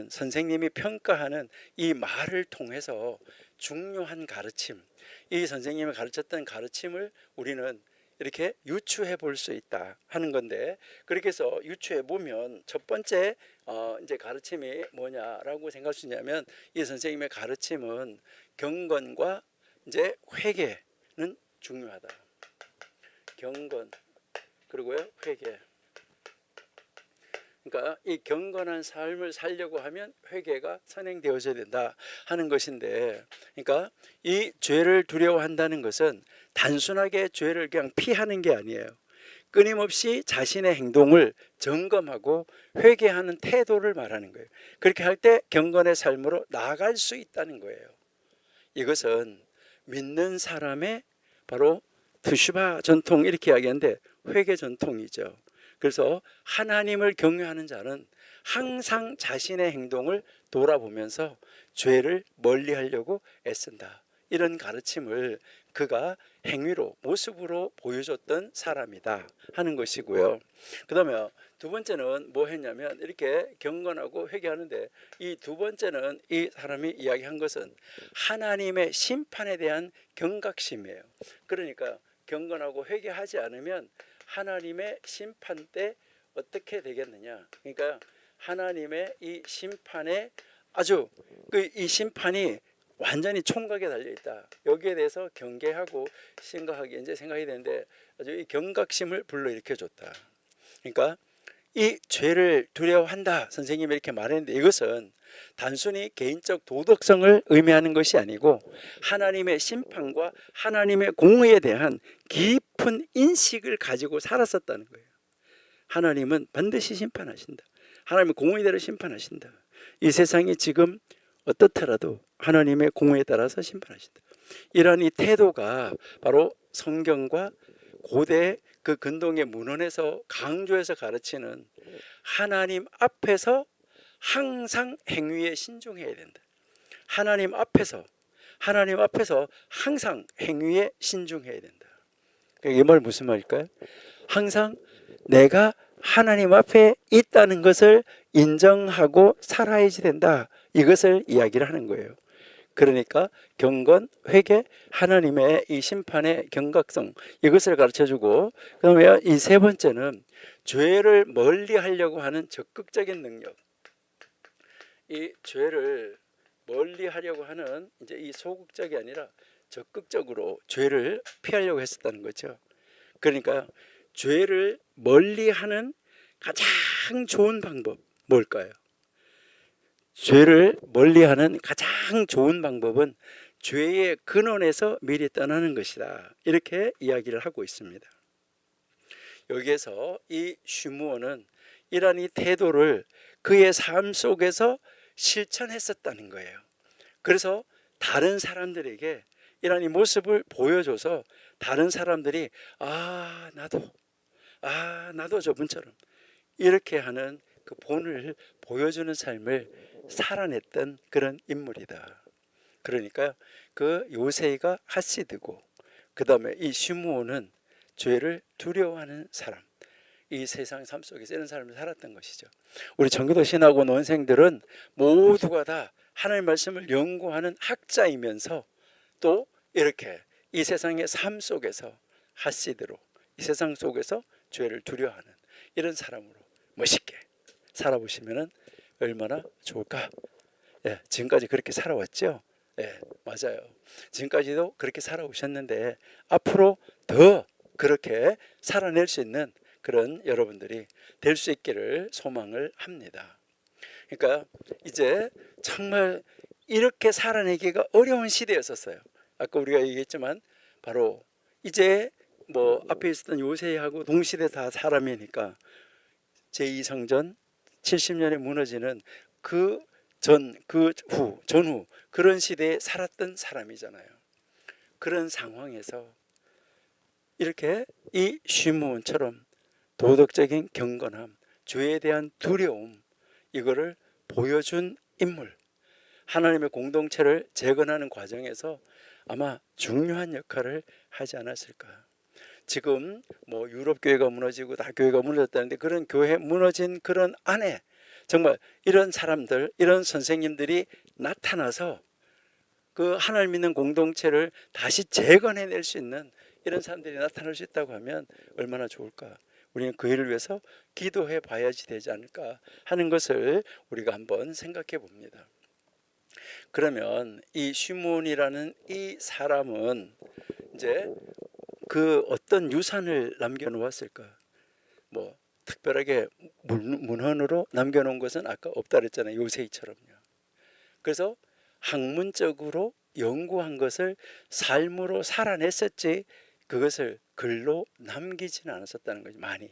선생님이 평가하는 이 말을 통해서 중요한 가르침, 이 선생님이 가르쳤던 가르침을 우리는 이렇게 유추해 볼 수 있다 하는 건데, 그렇게 해서 유추해 보면 첫 번째 이제 가르침이 뭐냐라고 생각할 수 있냐면 이 선생님의 가르침은 경건과 이제 회개는 중요하다. 경건 그리고요 회개. 그러니까 이 경건한 삶을 살려고 하면 회개가 선행되어져야 된다 하는 것인데, 그러니까 이 죄를 두려워한다는 것은 단순하게 죄를 그냥 피하는 게 아니에요. 끊임없이 자신의 행동을 점검하고 회개하는 태도를 말하는 거예요. 그렇게 할 때 경건의 삶으로 나아갈 수 있다는 거예요. 이것은 믿는 사람의 바로 트슈바 전통, 이렇게 이야기하는데 회개 전통이죠. 그래서 하나님을 경외하는 자는 항상 자신의 행동을 돌아보면서 죄를 멀리하려고 애쓴다, 이런 가르침을 그가 행위로, 모습으로 보여줬던 사람이다 하는 것이고요. 그 다음에 두 번째는 뭐 했냐면 이렇게 경건하고 회개하는데, 이 두 번째는 이 사람이 이야기한 것은 하나님의 심판에 대한 경각심이에요. 그러니까 경건하고 회개하지 않으면 하나님의 심판 때 어떻게 되겠느냐, 그러니까 하나님의 이 심판에 아주 이 심판이 완전히 총각에 달려 있다, 여기에 대해서 경계하고 생각이 되는데 아주 이 경각심을 불러일으켜 줬다. 그러니까 이 죄를 두려워한다 선생님이 이렇게 말했는데, 이것은 단순히 개인적 도덕성을 의미하는 것이 아니고 하나님의 심판과 하나님의 공의에 대한 깊은 인식을 가지고 살았었다는 거예요. 하나님은 반드시 심판하신다. 하나님은 공의대로 심판하신다. 이 세상이 지금 어떻더라도 하나님의 공의에 따라서 심판하신다. 이러한 이 태도가 바로 성경과 고대 그 근동의 문헌에서 강조해서 가르치는 하나님 앞에서 항상 행위에 신중해야 된다. 하나님 앞에서 항상 행위에 신중해야 된다. 이 말 무슨 말일까요? 항상 내가 하나님 앞에 있다는 것을 인정하고 살아야지 된다. 이것을 이야기를 하는 거예요. 그러니까 경건, 회개, 하나님의 이 심판의 경각성 이것을 가르쳐주고, 그다음에 이 세 번째는 죄를 멀리하려고 하는 적극적인 능력. 이 죄를 멀리하려고 하는 이제 이 소극적이 아니라 적극적으로 죄를 피하려고 했었다는 거죠. 그러니까 죄를 멀리하는 가장 좋은 방법 뭘까요? 죄를 멀리하는 가장 좋은 방법은 죄의 근원에서 미리 떠나는 것이다. 이렇게 이야기를 하고 있습니다. 여기에서 이 쉬므온은 이러한 이 태도를 그의 삶 속에서 실천했었다는 거예요. 그래서 다른 사람들에게 이러한 이 모습을 보여줘서 다른 사람들이 나도 저분처럼 이렇게 하는 그 본을 보여주는 삶을 살아냈던 그런 인물이다. 그러니까 그 요세이가 하시드고, 그 다음에 이 시므온은 죄를 두려워하는 사람, 이 세상 삶 속에서 이런 삶을 살았던 것이죠. 우리 전교도 신학원 원생들은 모두가 다 하나님의 말씀을 연구하는 학자이면서 또 이렇게 이 세상의 삶 속에서 하시드로 이 세상 속에서 죄를 두려워하는 이런 사람으로 멋있게 살아보시면 얼마나 좋을까. 지금까지 그렇게 살아왔죠. 맞아요. 지금까지도 그렇게 살아오셨는데 앞으로 더 그렇게 살아낼 수 있는 그런 여러분들이 될 수 있기를 소망을 합니다. 그러니까 이제 정말 이렇게 살아내기가 어려운 시대였었어요. 아까 우리가 얘기했지만 바로 이제 뭐 앞에 있었던 요새하고 동시대 다 사람이니까 제2성전 70년에 무너지는 그 전후 그런 시대에 살았던 사람이잖아요. 그런 상황에서 이렇게 이 쉬므온처럼 도덕적인 경건함, 죄에 대한 두려움 이거를 보여준 인물, 하나님의 공동체를 재건하는 과정에서 아마 중요한 역할을 하지 않았을까. 지금 뭐 유럽 교회가 무너지고 다 교회가 무너졌다는데 그런 교회 무너진 그런 안에 정말 이런 사람들, 이런 선생님들이 나타나서 그 하나님 믿는 공동체를 다시 재건해낼 수 있는 이런 사람들이 나타날 수 있다고 하면 얼마나 좋을까. 우리는 그 일을 위해서 기도해 봐야지 되지 않을까 하는 것을 우리가 한번 생각해 봅니다. 그러면 이 시므온이라는 이 사람은 이제 그 어떤 유산을 남겨놓았을까? 뭐 특별하게 문헌으로 남겨놓은 것은 아까 없다 그랬잖아요. 요세이처럼요. 그래서 학문적으로 연구한 것을 삶으로 살아냈었지 그것을 글로 남기지는 않았었다는 거죠. 많이.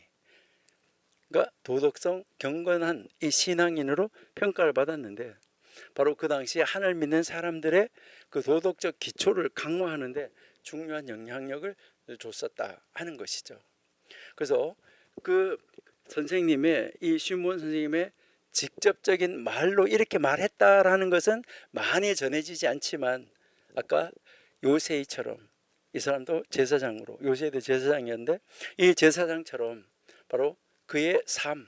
그러니까 도덕성 경건한 이 신앙인으로 평가를 받았는데 바로 그 당시에 하나님 믿는 사람들의 그 도덕적 기초를 강화하는데 중요한 영향력을 줬었다 하는 것이죠. 그래서 그 선생님의 이 시므온 선생님의 직접적인 말로 이렇게 말했다라는 것은 많이 전해지지 않지만 아까 요세이처럼 이 사람도 제사장으로 요세이도 제사장이었는데 이 제사장처럼 바로 그의 삶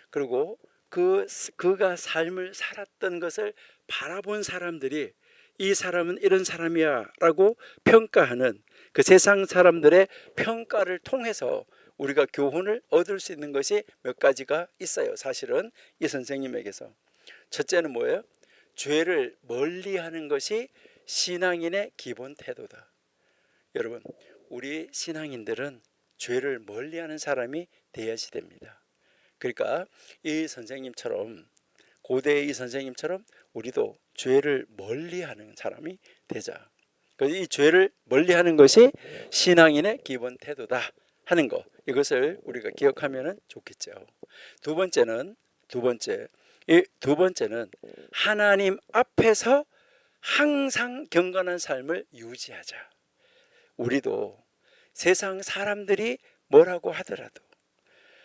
그리고 그가 삶을 살았던 것을 바라본 사람들이 이 사람은 이런 사람이야 라고 평가하는 그 세상 사람들의 평가를 통해서 우리가 교훈을 얻을 수 있는 것이 몇 가지가 있어요. 사실은 이 선생님에게서 첫째는 뭐예요? 죄를 멀리하는 것이 신앙인의 기본 태도다. 여러분 우리 신앙인들은 죄를 멀리하는 사람이 되어야지 됩니다. 그러니까 이 선생님처럼 고대의 이 선생님처럼 우리도 죄를 멀리하는 사람이 되자. 이 죄를 멀리하는 것이 신앙인의 기본 태도다 하는 거, 이것을 우리가 기억하면 좋겠죠. 두 번째는 하나님 앞에서 항상 경건한 삶을 유지하자. 우리도 세상 사람들이 뭐라고 하더라도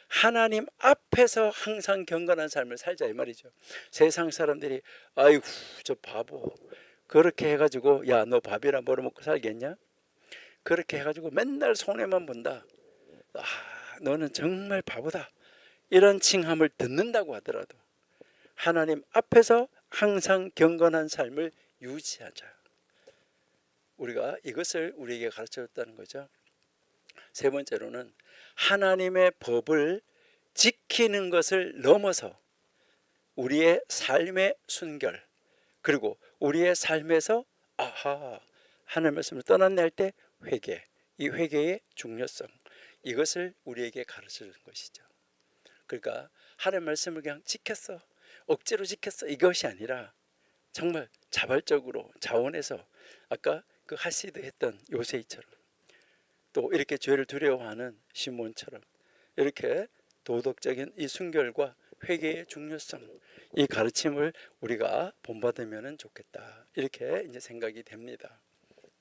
하나님 앞에서 항상 경건한 삶을 살자 이 말이죠. 세상 사람들이 아이고 저 바보 그렇게 해가지고 야 너 밥이나 벌어먹고 살겠냐? 그렇게 해가지고 맨날 손해만 본다. 아 너는 정말 바보다. 이런 칭함을 듣는다고 하더라도 하나님 앞에서 항상 경건한 삶을 유지하자. 우리가 이것을 우리에게 가르쳐줬다는 거죠. 세 번째로는 하나님의 법을 지키는 것을 넘어서 우리의 삶의 순결, 그리고 우리의 삶에서 하나님 말씀을 떠났네 할 때 회개, 이 회개의 중요성, 이것을 우리에게 가르쳐주는 것이죠. 그러니까 하나님 말씀을 그냥 지켰어, 억지로 지켰어, 이것이 아니라 정말 자발적으로 자원해서 아까 그 하시드 했던 요세이처럼, 또 이렇게 죄를 두려워하는 시몬처럼 이렇게 도덕적인 이 순결과 회개의 중요성, 이 가르침을 우리가 본받으면 좋겠다, 이렇게 이제 생각이 됩니다.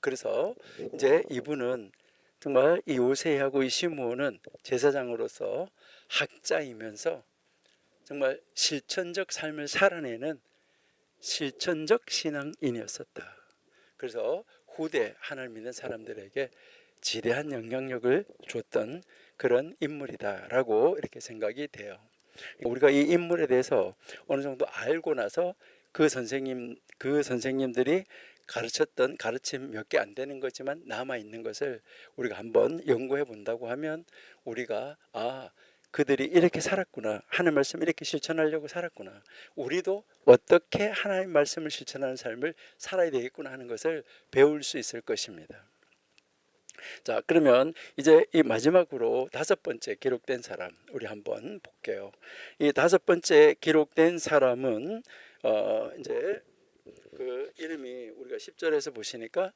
그래서 이제 이분은 정말 이 요세하고 이 시므온은 제사장으로서 학자이면서 정말 실천적 삶을 살아내는 실천적 신앙인이었었다. 그래서 후대 하나님 믿는 사람들에게 지대한 영향력을 줬던 그런 인물이다라고 이렇게 생각이 돼요. 우리가 이 인물에 대해서 어느 정도 알고 나서 그 선생님들이 가르쳤던 가르침 몇 개 안 되는 거지만 남아 있는 것을 우리가 한번 연구해 본다고 하면 우리가 그들이 이렇게 살았구나, 하나님 말씀 이렇게 실천하려고 살았구나, 우리도 어떻게 하나님 말씀을 실천하는 삶을 살아야 되겠구나 하는 것을 배울 수 있을 것입니다. 자, 그러면 이제 이 마지막으로 다섯 번째 기록된 사람 우리 한번 볼게요. 이 다섯 번째 기록된 사람은 이제 그 이름이 우리가 10절에서 보시니까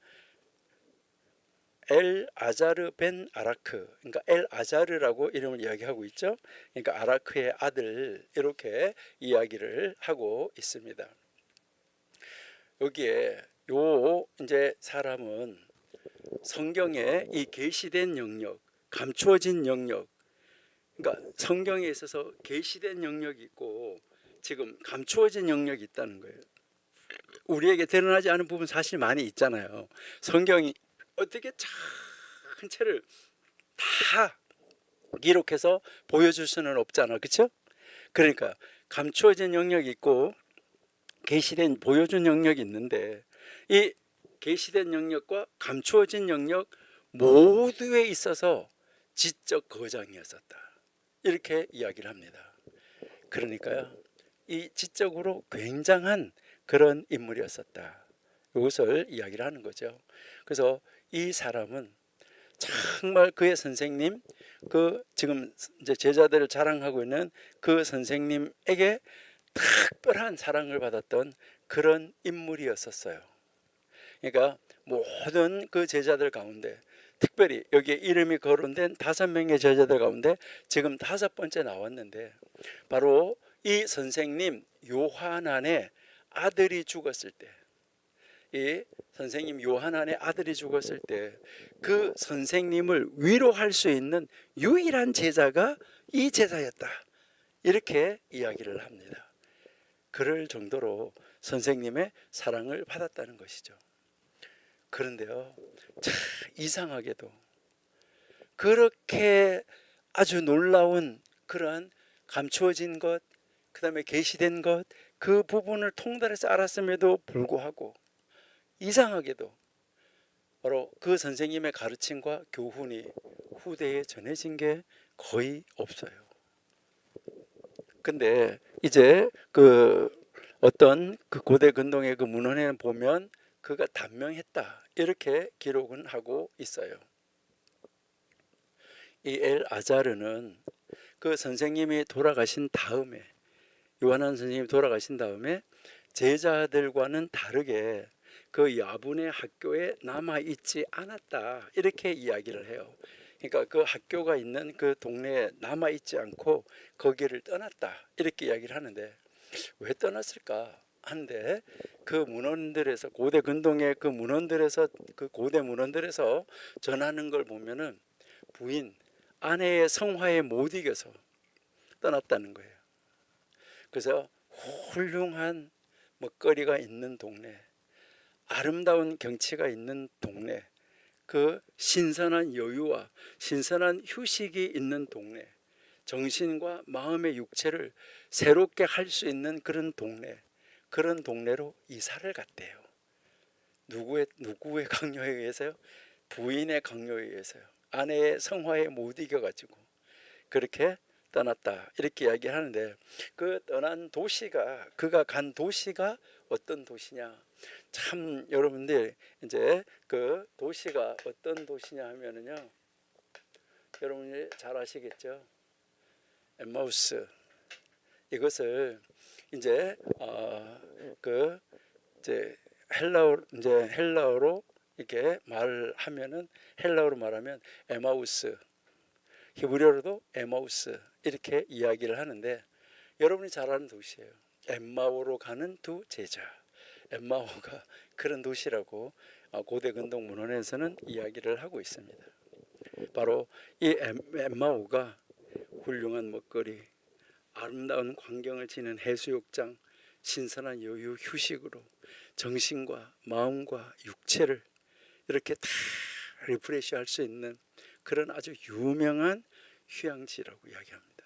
엘 아자르 벤 아라크, 그러니까 엘 아자르라고 이름을 이야기하고 있죠. 그러니까 아라크의 아들, 이렇게 이야기를 하고 있습니다. 여기에 요 이제 사람은 성경에 이 계시된 영역, 감추어진 영역, 그러니까 성경에 있어서 계시된 영역이 있고 지금 감추어진 영역이 있다는 거예요. 우리에게 드러나지 않은 부분 사실 많이 있잖아요. 성경이 어떻게 전체를 다 기록해서 보여줄 수는 없잖아, 그렇죠? 그러니까 감추어진 영역이 있고 계시된 보여준 영역이 있는데, 이 계시된 영역과 감추어진 영역 모두에 있어서 지적 거장이었었다, 이렇게 이야기를 합니다. 그러니까요, 이 지적으로 굉장한 그런 인물이었었다, 이것을 이야기를 하는 거죠. 그래서 이 사람은 정말 그의 선생님, 그 지금 이제 제자들을 자랑하고 있는 그 선생님에게 특별한 사랑을 받았던 그런 인물이었었어요. 그러니까 모든 그 제자들 가운데 특별히 여기에 이름이 거론된 5명의 제자들 가운데 지금 5번째 나왔는데, 바로 이 선생님 요하난의 아들이 죽었을 때, 이 선생님 요하난의 아들이 죽었을 때 그 선생님을 위로할 수 있는 유일한 제자가 이 제자였다, 이렇게 이야기를 합니다. 그럴 정도로 선생님의 사랑을 받았다는 것이죠. 그런데요, 참 이상하게도 그렇게 아주 놀라운 그런 감추어진 것, 그 다음에 계시된 것, 그 부분을 통달해서 알았음에도 불구하고 이상하게도 바로 그 선생님의 가르침과 교훈이 후대에 전해진 게 거의 없어요. 근데 이제 그 어떤 그 고대 근동의 그 문헌에 보면 그가 단명했다, 이렇게 기록은 하고 있어요. 이 엘 아자르는 그 선생님이 돌아가신 다음에 요한한 선생님이 돌아가신 다음에 제자들과는 다르게 그 야분의 학교에 남아있지 않았다, 이렇게 이야기를 해요. 그러니까 그 학교가 있는 그 동네에 남아있지 않고 거기를 떠났다, 이렇게 이야기를 하는데, 왜 떠났을까 하는데, 그 문헌들에서, 고대 근동의 그 문헌들에서, 그 고대 문헌들에서 전하는 걸 보면은 부인, 아내의 성화에 못 이겨서 떠났다는 거예요. 그래서 훌륭한 먹거리가 있는 동네, 아름다운 경치가 있는 동네, 그 신선한 여유와 신선한 휴식이 있는 동네, 정신과 마음의 육체를 새롭게 할 수 있는 그런 동네, 그런 동네로 이사를 갔대요. 누구의 강요에 의해서요? 부인의 강요에 의해서요. 아내의 성화에 못 이겨가지고 그렇게 떠났다, 이렇게 이야기하는데, 그 떠난 도시가, 그가 간 도시가 어떤 도시냐, 참 여러분들 이제 그 도시가 어떤 도시냐 하면은요, 여러분이 잘 아시겠죠? 엠마우스. 이것을 이제 그 이제 헬라어로 이렇게 말하면은, 헬라어로 말하면 에마우스, 히브리어로도 에마우스, 이렇게 이야기를 하는데, 여러분이 잘 아는 도시예요. 엠마오로 가는 두 제자. 엠마오가 그런 도시라고 고대 근동 문헌에서는 이야기를 하고 있습니다. 바로 이 엠마오가 훌륭한 먹거리, 아름다운 광경을 지닌 해수욕장, 신선한 여유, 휴식으로 정신과 마음과 육체를 이렇게 다 리프레시할 수 있는 그런 아주 유명한 휴양지라고 이야기합니다.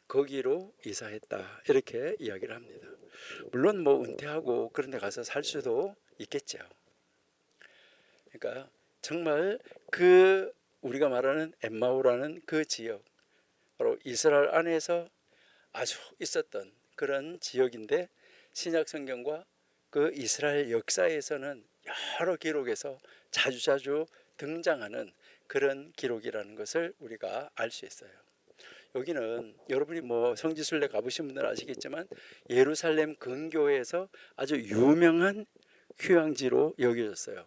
거기로 이사했다, 이렇게 이야기를 합니다. 물론 뭐 은퇴하고 그런 데 가서 살 수도 있겠죠. 그러니까 정말 그 우리가 말하는 엠마오라는 그 지역, 바로 이스라엘 안에서 아주 있었던 그런 지역인데, 신약 성경과 그 이스라엘 역사에서는 여러 기록에서 자주자주 등장하는 그런 기록이라는 것을 우리가 알 수 있어요. 여기는 여러분이 뭐 성지순례 가보신 분들은 아시겠지만, 예루살렘 근교에서 아주 유명한 휴양지로 여겨졌어요.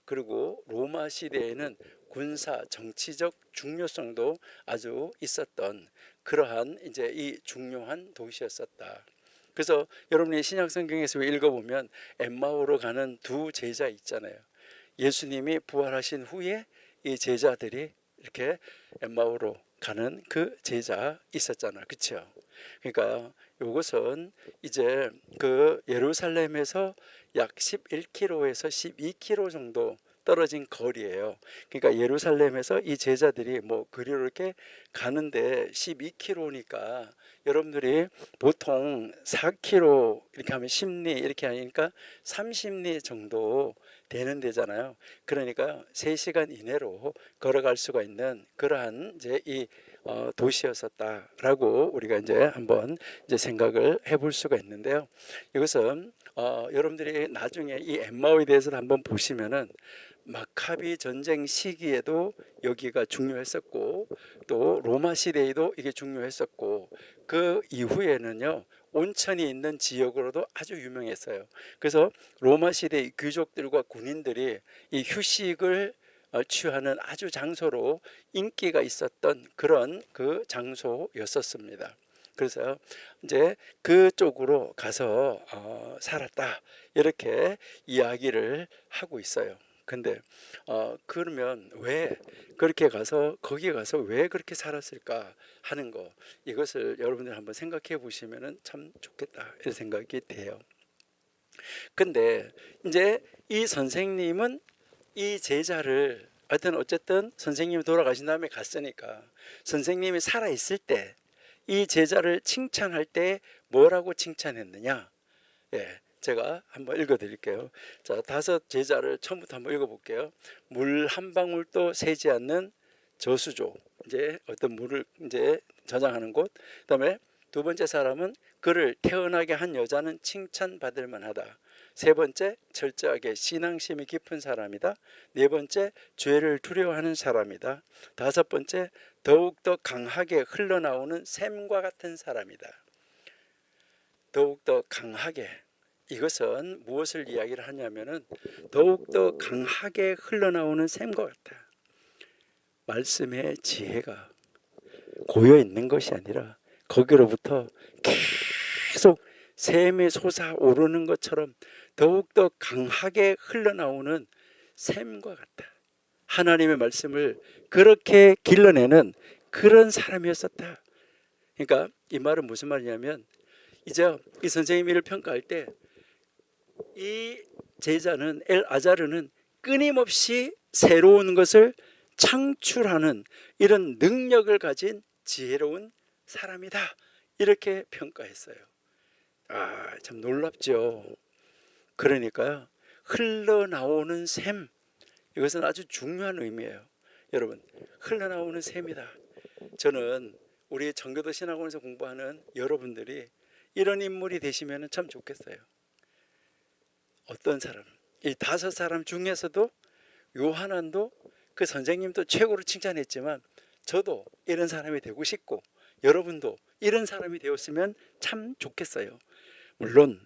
그리고 로마 시대에는 군사 정치적 중요성도 아주 있었던 그러한 이제 이 중요한 도시였었다. 그래서 여러분이 신약 성경에서 읽어보면 엠마오로 가는 두 제자 있잖아요. 예수님이 부활하신 후에 이 제자들이 이렇게 엠마오로 가는 그 제자 있었잖아요. 그렇죠? 그러니까 이것은 이제 그 예루살렘에서 약 11km에서 12km 정도 떨어진 거리예요. 그러니까 예루살렘에서 이 제자들이 뭐 그리로 이렇게 가는데 12km니까 여러분들이 보통 4km 이렇게 하면 10리 이렇게 하니까 30리 정도 되는 데잖아요. 그러니까 3시간 이내로 걸어갈 수가 있는 그러한 이제 이 도시였었다라고 우리가 이제 한번 이제 생각을 해볼 수가 있는데요. 이것은 여러분들이 나중에 이 엠마오에 대해서 한번 보시면은 마카비 전쟁 시기에도 여기가 중요했었고, 또 로마 시대에도 이게 중요했었고, 그 이후에는요 온천이 있는 지역으로도 아주 유명했어요. 그래서 로마 시대 귀족들과 군인들이 이 휴식을 취하는 아주 장소로 인기가 있었던 그런 그 장소였었습니다. 그래서 이제 그쪽으로 가서 살았다, 이렇게 이야기를 하고 있어요. 근데 그러면 왜 그렇게 가서 거기 가서 왜 그렇게 살았을까 하는 거, 이것을 여러분들 한번 생각해 보시면 참 좋겠다, 이런 생각이 돼요. 근데 이제 이 선생님은 이 제자를 하여튼 어쨌든 선생님이 돌아가신 다음에 갔으니까, 선생님이 살아있을 때 이 제자를 칭찬할 때 뭐라고 칭찬했느냐, 예, 제가 한번 읽어 드릴게요. 자, 5 제자를 처음부터 한번 읽어 볼게요. 물 한 방울도 새지 않는 저수조, 이제 어떤 물을 이제 저장하는 곳. 그다음에 두 번째 사람은 그를 태어나게 한 여자는 칭찬받을 만하다. 세 번째, 철저하게 신앙심이 깊은 사람이다. 네 번째, 죄를 두려워하는 사람이다. 다섯 번째, 더욱더 강하게 흘러나오는 샘과 같은 사람이다. 더욱더 강하게, 이것은 무엇을 이야기를 하냐면은 더욱더 강하게 흘러나오는 샘과 같아. 말씀의 지혜가 고여 있는 것이 아니라 거기로부터 계속 샘이 솟아오르는 것처럼 더욱더 강하게 흘러나오는 샘과 같다. 하나님의 말씀을 그렇게 길러내는 그런 사람이었었다. 그러니까 이 말은 무슨 말이냐면, 이제 이 선생님을 평가할 때 이 제자는 엘아자르는 끊임없이 새로운 것을 창출하는 이런 능력을 가진 지혜로운 사람이다, 이렇게 평가했어요. 참 놀랍죠. 그러니까요, 흘러나오는 샘, 이것은 아주 중요한 의미예요. 여러분, 흘러나오는 샘이다. 저는 우리 정교도 신학원에서 공부하는 여러분들이 이런 인물이 되시면 참 좋겠어요. 어떤 사람, 이 5사람 중에서도 요한안도 그 선생님도 최고로 칭찬했지만 저도 이런 사람이 되고 싶고 여러분도 이런 사람이 되었으면 참 좋겠어요. 물론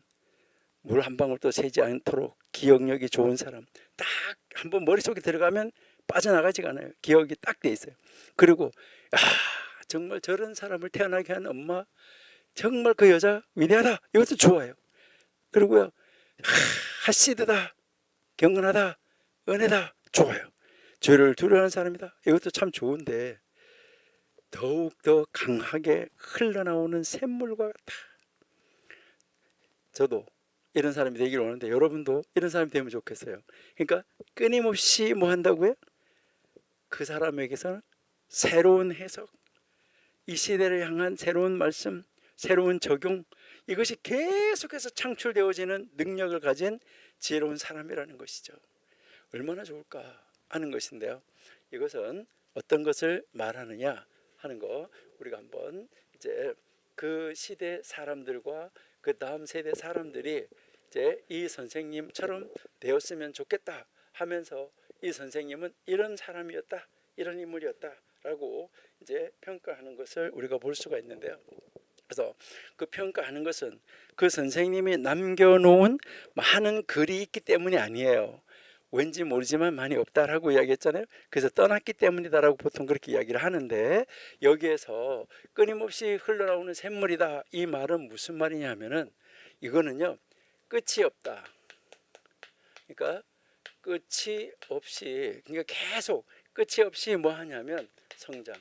물 한 방울도 새지 않도록 기억력이 좋은 사람, 딱 한번 머릿속에 들어가면 빠져나가지가 않아요. 기억이 딱 돼 있어요. 그리고 정말 저런 사람을 태어나게 한 엄마, 정말 그 여자 위대하다, 이것도 좋아요. 그리고요, 하시드다, 경건하다, 은혜다, 좋아요. 죄를 두려워하는 사람이다, 이것도 참 좋은데 더욱더 강하게 흘러나오는 샘물과 같다. 저도 이런 사람이 되기를 원하는데 여러분도 이런 사람이 되면 좋겠어요. 그러니까 끊임없이 뭐 한다고요? 그 사람에게서는 새로운 해석, 이 시대를 향한 새로운 말씀, 새로운 적용, 이것이 계속해서 창출되어지는 능력을 가진 지혜로운 사람이라는 것이죠. 얼마나 좋을까 하는 것인데요. 이것은 어떤 것을 말하느냐 하는 거, 우리가 한번 이제 그 시대 사람들과 그 다음 세대 사람들이 이제 이 선생님처럼 되었으면 좋겠다 하면서 이 선생님은 이런 사람이었다, 이런 인물이었다라고 이제 평가하는 것을 우리가 볼 수가 있는데요. 그래서 그 평가하는 것은 그 선생님이 남겨놓은 많은 글이 있기 때문이 아니에요. 왠지 모르지만 많이 없다라고 이야기했잖아요. 그래서 떠났기 때문이다라고 보통 그렇게 이야기를 하는데, 여기에서 끊임없이 흘러나오는 샘물이다, 이 말은 무슨 말이냐 하면은 이거는요, 끝이 없다. 그러니까 끝이 없이, 그러니까 계속 끝이 없이 뭐 하냐면 성장.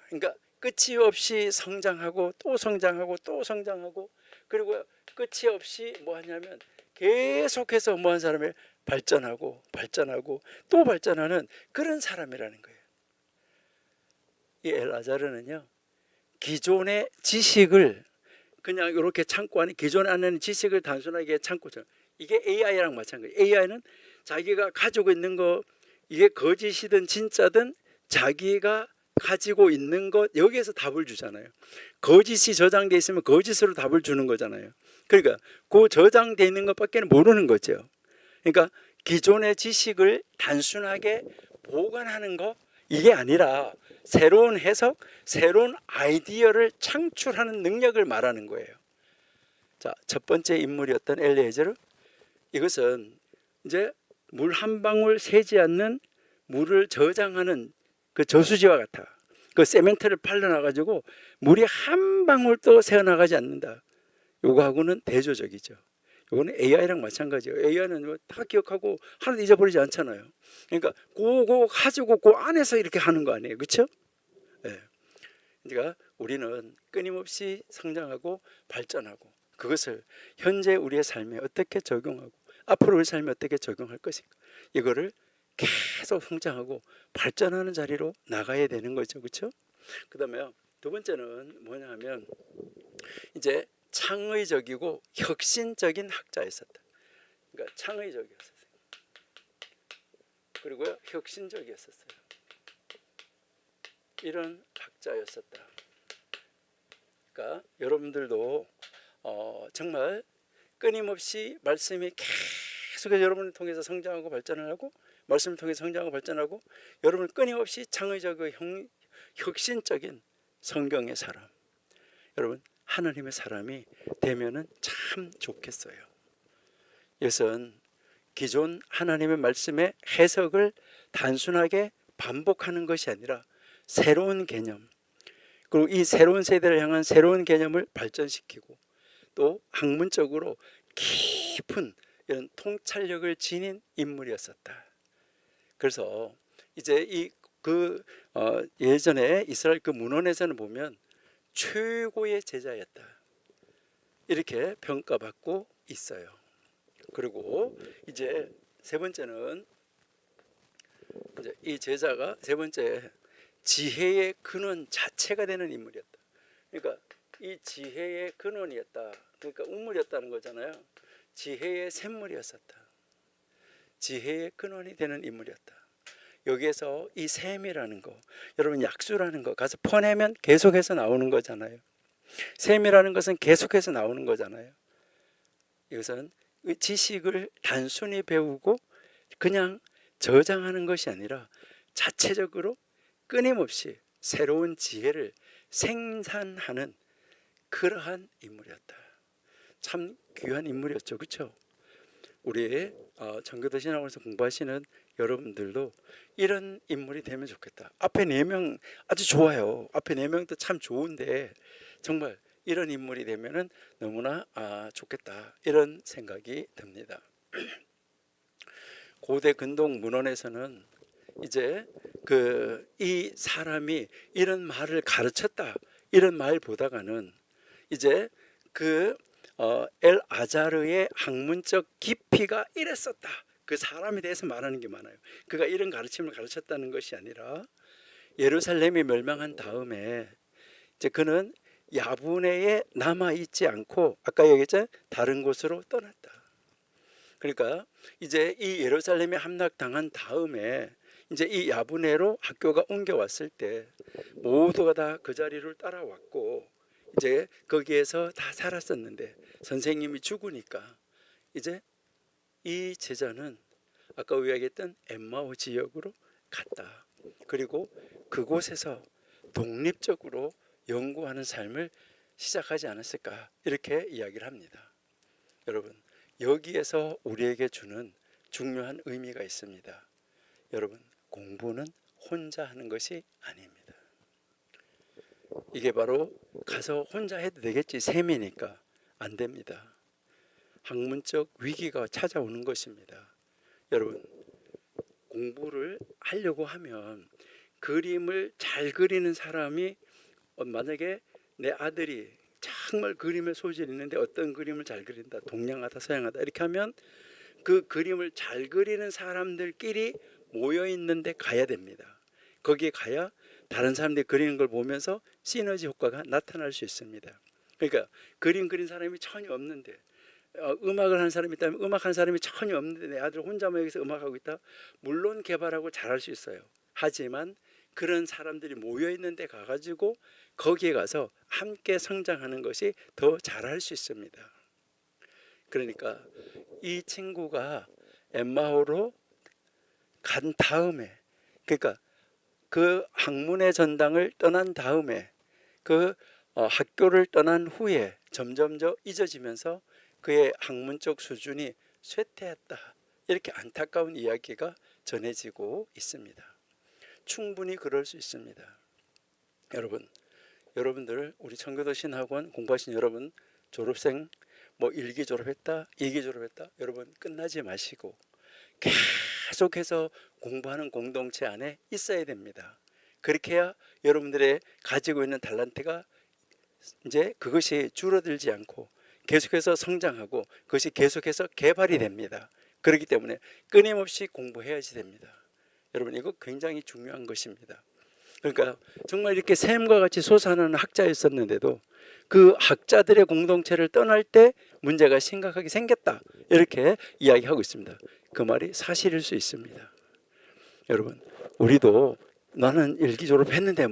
그러니까 끝이 없이 성장하고 또 성장하고 또 성장하고, 그리고 끝이 없이 뭐 하냐면 계속해서 뭐 한 사람이 발전하고 발전하고 또 발전하는 그런 사람이라는 거예요. 이 엘아자르는요, 기존의 지식을 그냥 이렇게 참고 하는, 기존에 안는 지식을 단순하게 참고죠. 이게 AI랑 마찬가지예요. AI는 자기가 가지고 있는 거, 이게 거짓이든 진짜든 자기가 가지고 있는 것, 여기에서 답을 주잖아요. 거짓이 저장돼 있으면 거짓으로 답을 주는 거잖아요. 그러니까 그 저장돼 있는 것밖에 모르는 거죠. 그러니까 기존의 지식을 단순하게 보관하는 거, 이게 아니라 새로운 해석, 새로운 아이디어를 창출하는 능력을 말하는 거예요. 자, 첫 번째 인물이었던 엘리에제르, 이것은 이제 물 한 방울 새지 않는 물을 저장하는 그 저수지와 같아. 그 세멘트를 팔려나가지고 물이 한 방울도 새어나가지 않는다. 요거하고는 대조적이죠. 이거는 AI랑 마찬가지예요. AI는 다 기억하고 하나도 잊어버리지 않잖아요. 그러니까 그거 가지고 그 안에서 이렇게 하는 거 아니에요, 그렇죠? 네. 그러니까 우리는 끊임없이 성장하고 발전하고, 그것을 현재 우리의 삶에 어떻게 적용하고 앞으로 우리 삶에 어떻게 적용할 것인가, 이거를 계속 성장하고 발전하는 자리로 나가야 되는 거죠, 그렇죠? 그다음에 두 번째는 뭐냐 하면 이제 창의적이고 혁신적인 학자였었다. 그러니까 창의적이었어요. 그리고 혁신적이었었어요. 이런 학자였었다. 그러니까 여러분들도 정말 끊임없이 말씀이 계속해서 여러분을 통해서 성장하고 발전을 하고, 말씀을 통해서 성장하고 발전하고, 여러분을 끊임없이 창의적이고 혁신적인 성경의 사람, 여러분 하나님의 사람이 되면은 참 좋겠어요. 이것은 기존 하나님의 말씀의 해석을 단순하게 반복하는 것이 아니라 새로운 개념, 그리고 이 새로운 세대를 향한 새로운 개념을 발전시키고 또 학문적으로 깊은 이런 통찰력을 지닌 인물이었었다. 그래서 이제 예전에 이스라엘 그 문헌에서는 보면 최고의 제자였다 이렇게 평가받고 있어요. 그리고 이제 세 번째는 이제 이 제자가 세 번째 지혜의 근원 자체가 되는 인물이었다. 그러니까 이 지혜의 근원이었다. 그러니까 우물이었다는 거잖아요. 지혜의 샘물이었었다. 지혜의 근원이 되는 인물이었다. 여기에서 이 샘이라는 거, 여러분 약수라는 거 가서 퍼내면 계속해서 나오는 거잖아요. 샘이라는 것은 계속해서 나오는 거잖아요. 이것은 지식을 단순히 배우고 그냥 저장하는 것이 아니라 자체적으로 끊임없이 새로운 지혜를 생산하는 그러한 인물이었다. 참 귀한 인물이었죠. 그렇죠? 우리 전교도 신학원에서 공부하시는 여러분들도 이런 인물이 되면 좋겠다. 앞에 4명 아주 좋아요. 앞에 4명도 참 좋은데 정말 이런 인물이 되면은 너무나 좋겠다 이런 생각이 듭니다. 고대 근동 문헌에서는 이제 이 사람이 이런 말을 가르쳤다 이런 말보다가는 이제 엘 아자르의 학문적 깊이가 이랬었다 그 사람에 대해서 말하는 게 많아요. 그가 이런 가르침을 가르쳤다는 것이 아니라 예루살렘이 멸망한 다음에 이제 그는 야브네에 남아 있지 않고 아까 얘기했죠 다른 곳으로 떠났다. 그러니까 이제 이 예루살렘에 함락당한 다음에 이제 이 야브네로 학교가 옮겨왔을 때 모두가 다 그 자리를 따라왔고 이제 거기에서 다 살았었는데 선생님이 죽으니까 이제 이 제자는 아까 이야기했던 엠마오 지역으로 갔다. 그리고 그곳에서 독립적으로 연구하는 삶을 시작하지 않았을까 이렇게 이야기를 합니다. 여러분 여기에서 우리에게 주는 중요한 의미가 있습니다. 여러분 공부는 혼자 하는 것이 아닙니다. 이게 바로 가서 혼자 해도 되겠지 셈이니까 안 됩니다. 학문적 위기가 찾아오는 것입니다. 여러분 공부를 하려고 하면 그림을 잘 그리는 사람이 만약에 내 아들이 정말 그림에 소질이 있는데 어떤 그림을 잘 그린다 동양하다 서양하다 이렇게 하면 그 그림을 잘 그리는 사람들끼리 모여 있는데 가야 됩니다. 거기에 가야 다른 사람들이 그리는 걸 보면서 시너지 효과가 나타날 수 있습니다. 그러니까 그림 그린 사람이 전혀 없는데 음악을 하는 사람이 있다면 음악하는 사람이 전혀 없는데 내 아들 혼자만 여기서 음악하고 있다. 물론 개발하고 잘할 수 있어요. 하지만 그런 사람들이 모여 있는 데 가가지고 거기에 가서 함께 성장하는 것이 더 잘할 수 있습니다. 그러니까 이 친구가 엠마오로 간 다음에 그러니까 그 학문의 전당을 떠난 다음에 학교를 떠난 후에 점점 잊어지면서 그의 학문적 수준이 쇠퇴했다 이렇게 안타까운 이야기가 전해지고 있습니다. 충분히 그럴 수 있습니다. 여러분들 우리 청교도 신학원 공부하신 여러분 졸업생 1기 졸업했다 2기 졸업했다 여러분 끝나지 마시고 계속해서 공부하는 공동체 안에 있어야 됩니다. 그렇게 해야 여러분들의 가지고 있는 달란트가 이제 그것이 줄어들지 않고 계속해서 성장하고 그것이 계속해서 개발이 됩니다. 그렇기 때문에 끊임없이 공부해야지 됩니다. 여러분 이거 굉장히 중요한 것입니다. 그러니까 정말 이렇게 샘과 같이 솟아나는 학자였었는데도 그 학자들의 공동체를 떠날 때 문제가 심각하게 생겼다 이렇게 이야기하고 있습니다. 그 말이 사실일 수 있습니다. 여러분 우리도 나는 1기 졸업했는데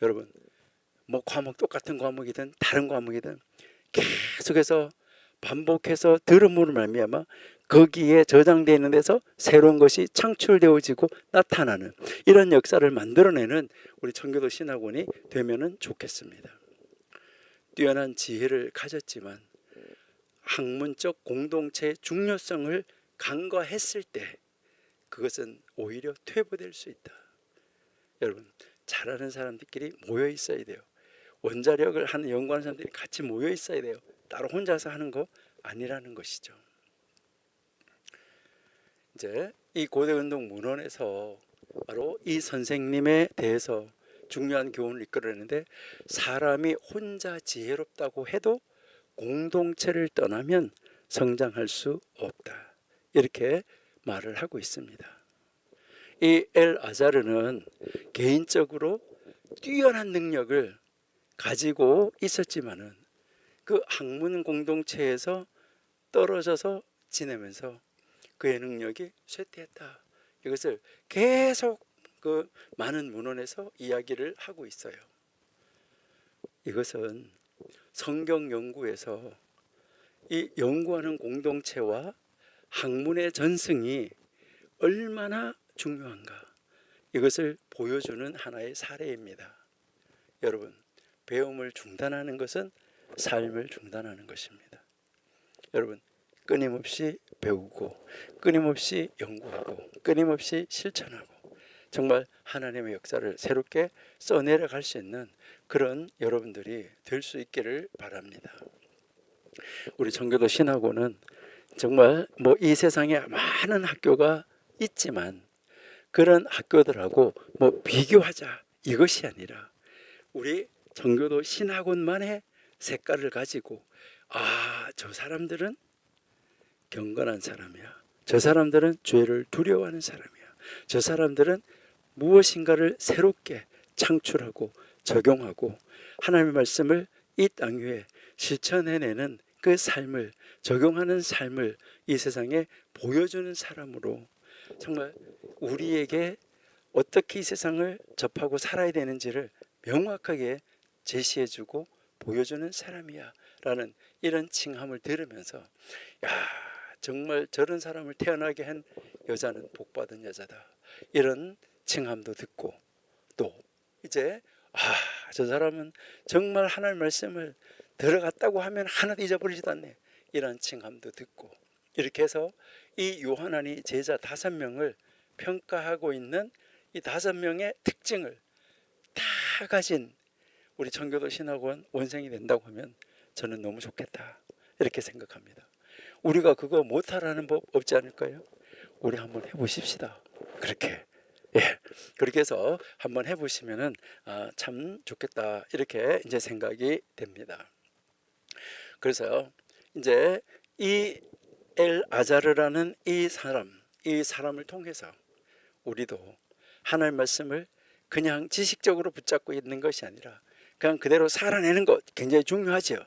여러분 과목 똑같은 과목이든 다른 과목이든 계속해서 반복해서 들음으로 말미암아 거기에 저장되어 있는 데서 새로운 것이 창출되어지고 나타나는 이런 역사를 만들어내는 우리 청교도 신학원이 되면은 좋겠습니다. 뛰어난 지혜를 가졌지만 학문적 공동체의 중요성을 간과했을 때 그것은 오히려 퇴보될 수 있다. 여러분, 잘하는 사람들끼리 모여 있어야 돼요. 원자력을 하는 연구하는 사람들이 같이 모여 있어야 돼요. 따로 혼자서 하는 거 아니라는 것이죠. 이제 이 고대운동 문헌에서 바로 이 선생님에 대해서 중요한 교훈을 이끌어내는데, 사람이 혼자 지혜롭다고 해도 공동체를 떠나면 성장할 수 없다, 이렇게 말을 하고 있습니다. 이 엘아자르는 개인적으로 뛰어난 능력을 가지고 있었지만은 그 학문 공동체에서 떨어져서 지내면서 그의 능력이 쇠퇴했다. 이것을 계속 그 많은 문헌에서 이야기를 하고 있어요. 이것은 성경 연구에서 이 연구하는 공동체와 학문의 전승이 얼마나 중요한가, 이것을 보여주는 하나의 사례입니다. 여러분, 배움을 중단하는 것은 삶을 중단하는 것입니다. 여러분, 끊임없이 배우고 끊임없이 연구하고 끊임없이 실천하고 정말 하나님의 역사를 새롭게 써내려갈 수 있는 그런 여러분들이 될 수 있기를 바랍니다. 우리 청교도 신학원은 정말 이 세상에 많은 학교가 있지만 그런 학교들하고 비교하자, 이것이 아니라 우리 청교도 신학원만의 색깔을 가지고, 저 사람들은 경건한 사람이야, 저 사람들은 죄를 두려워하는 사람이야, 저 사람들은 무엇인가를 새롭게 창출하고 적용하고 하나님의 말씀을 이 땅 위에 실천해내는 그 삶을, 적용하는 삶을 이 세상에 보여주는 사람으로 정말 우리에게 어떻게 이 세상을 접하고 살아야 되는지를 명확하게 제시해주고 보여주는 사람이야 라는 이런 칭함을 들으면서, 정말 저런 사람을 태어나게 한 여자는 복받은 여자다, 이런 칭함도 듣고, 또 이제 저 사람은 정말 하나님의 말씀을 들어갔다고 하면 하나도 잊어버리지도 않네, 이런 칭함도 듣고, 이렇게 해서 이 요한안이 제자 5명을 평가하고 있는 이 5명의 특징을 다 가진 우리 청교도 신학원 원생이 된다고 하면 저는 너무 좋겠다, 이렇게 생각합니다. 우리가 그거 못하라는 법 없지 않을까요? 우리 한번 해보십시다. 그렇게 해서 한번 해보시면은 참 좋겠다, 이렇게 이제 생각이 됩니다. 그래서 이제 이 엘아자르라는 이 사람을 통해서 우리도 하나님의 말씀을 그냥 지식적으로 붙잡고 있는 것이 아니라 그냥 그대로 살아내는 것 굉장히 중요하죠.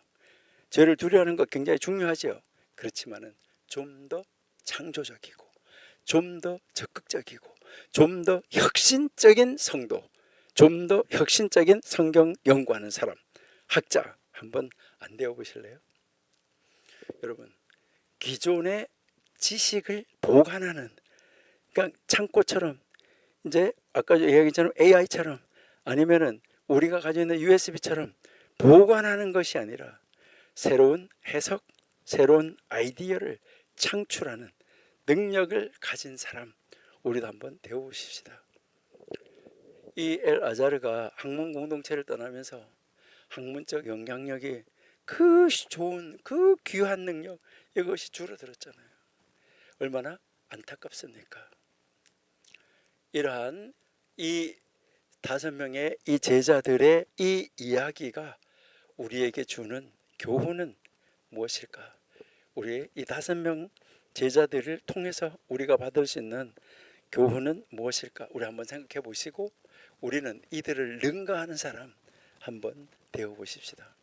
죄를 두려워하는 것 굉장히 중요하죠. 그렇지만은 좀 더 창조적이고 좀 더 적극적이고 좀 더 혁신적인 성도, 좀 더 혁신적인 성경 연구하는 사람, 학자 한번 안 되어 보실래요? 여러분, 기존의 지식을 보관하는, 그러니까 창고처럼, 이제 아까 이야기처럼 AI처럼, 아니면은 우리가 가지고 있는 USB처럼 보관하는 것이 아니라 새로운 해석, 새로운 아이디어를 창출하는 능력을 가진 사람, 우리도 한번 배워보십시다. 이 엘아자르가 학문 공동체를 떠나면서 학문적 영향력이 그 좋은, 그 귀한 능력, 이것이 줄어들었잖아요. 얼마나 안타깝습니까? 이러한 이 5명의 이 제자들의 이 이야기가 우리에게 주는 교훈은 무엇일까? 우리 이 5명 제자들을 통해서 우리가 받을 수 있는 교훈은 무엇일까? 우리 한번 생각해 보시고 우리는 이들을 능가하는 사람 한번 되어 보십시다.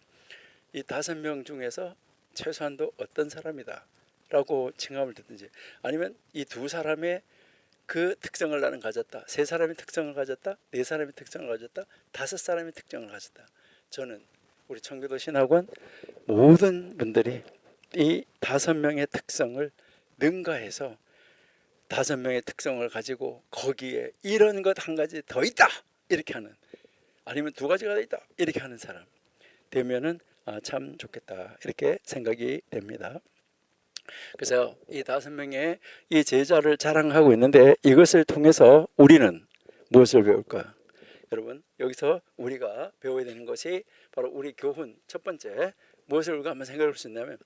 이 5명 중에서 최소한도 어떤 사람이다 라고 칭함을 듣든지, 아니면 이 2사람의 그 특성을 나는 가졌다, 3사람의 특성을 가졌다, 4사람의 특성을 가졌다, 5사람의 특성을 가졌다. 저는 우리 청교도 신학원 모든 분들이 이 5명의 특성을 능가해서 5명의 특성을 가지고 거기에 이런 것 한 가지 더 있다, 이렇게 하는, 아니면 2가지가 더 있다, 이렇게 하는 사람 되면은 참 좋겠다 이렇게 생각이 됩니다. 그래서 이 5명의 이 제자를 자랑하고 있는데 이것을 통해서 우리는 무엇을 배울까? 여러분 여기서 우리가 배워야 되는 것이 바로 우리 교훈 첫 번째 무엇을 우리가 한번 생각해 볼 수 있냐면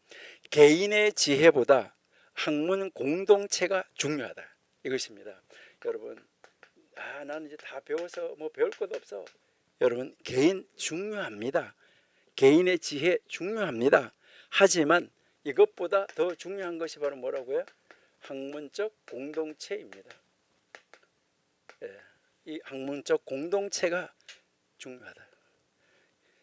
개인의 지혜보다 학문 공동체가 중요하다 이것입니다. 여러분 나는 이제 다 배워서 뭐 배울 것도 없어. 여러분 개인 중요합니다. 개인의 지혜 중요합니다. 하지만 이것보다 더 중요한 것이 바로 뭐라고요? 학문적 공동체입니다. 예, 이 학문적 공동체가 중요하다.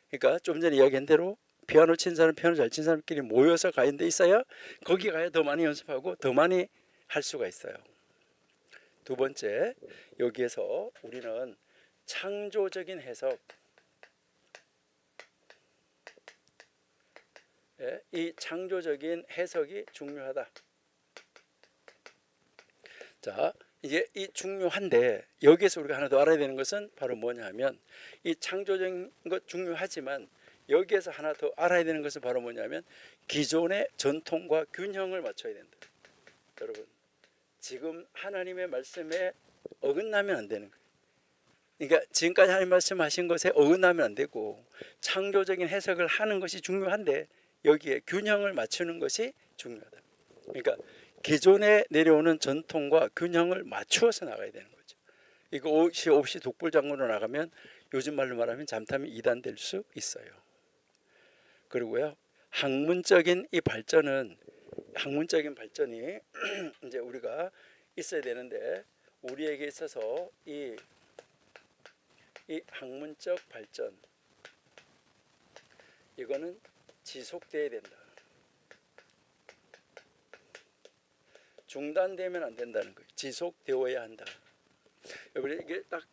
그러니까 좀 전에 이야기한 대로 피아노 친 사람, 피아노 잘 친 사람끼리 모여서 가는 데 있어야 거기 가야 더 많이 연습하고 더 많이 할 수가 있어요. 두 번째, 여기에서 우리는 창조적인 해석, 이 창조적인 해석이 중요하다. 자, 이제 이 중요한데 여기에서 우리가 하나 더 알아야 되는 것은 바로 뭐냐 하면 이 창조적인 것 중요하지만 여기에서 하나 더 알아야 되는 것은 바로 뭐냐면 기존의 전통과 균형을 맞춰야 된다. 여러분 지금 하나님의 말씀에 어긋나면 안 되는 거예요. 그러니까 지금까지 하나님 말씀하신 것에 어긋나면 안 되고 창조적인 해석을 하는 것이 중요한데 여기에 균형을 맞추는 것이 중요하다. 그러니까 기존에 내려오는 전통과 균형을 맞추어서 나가야 되는 거죠. 이거 없이 독불장군으로 나가면 요즘 말로 말하면 잠탐이 이단될 수 있어요. 그리고요 학문적인 발전이 이제 우리가 있어야 되는데 우리에게 있어서 이 학문적 발전 이거는 지속돼야 된다. 중단되면 안 된다는 거예요. 지속되어야 한다. 이게 딱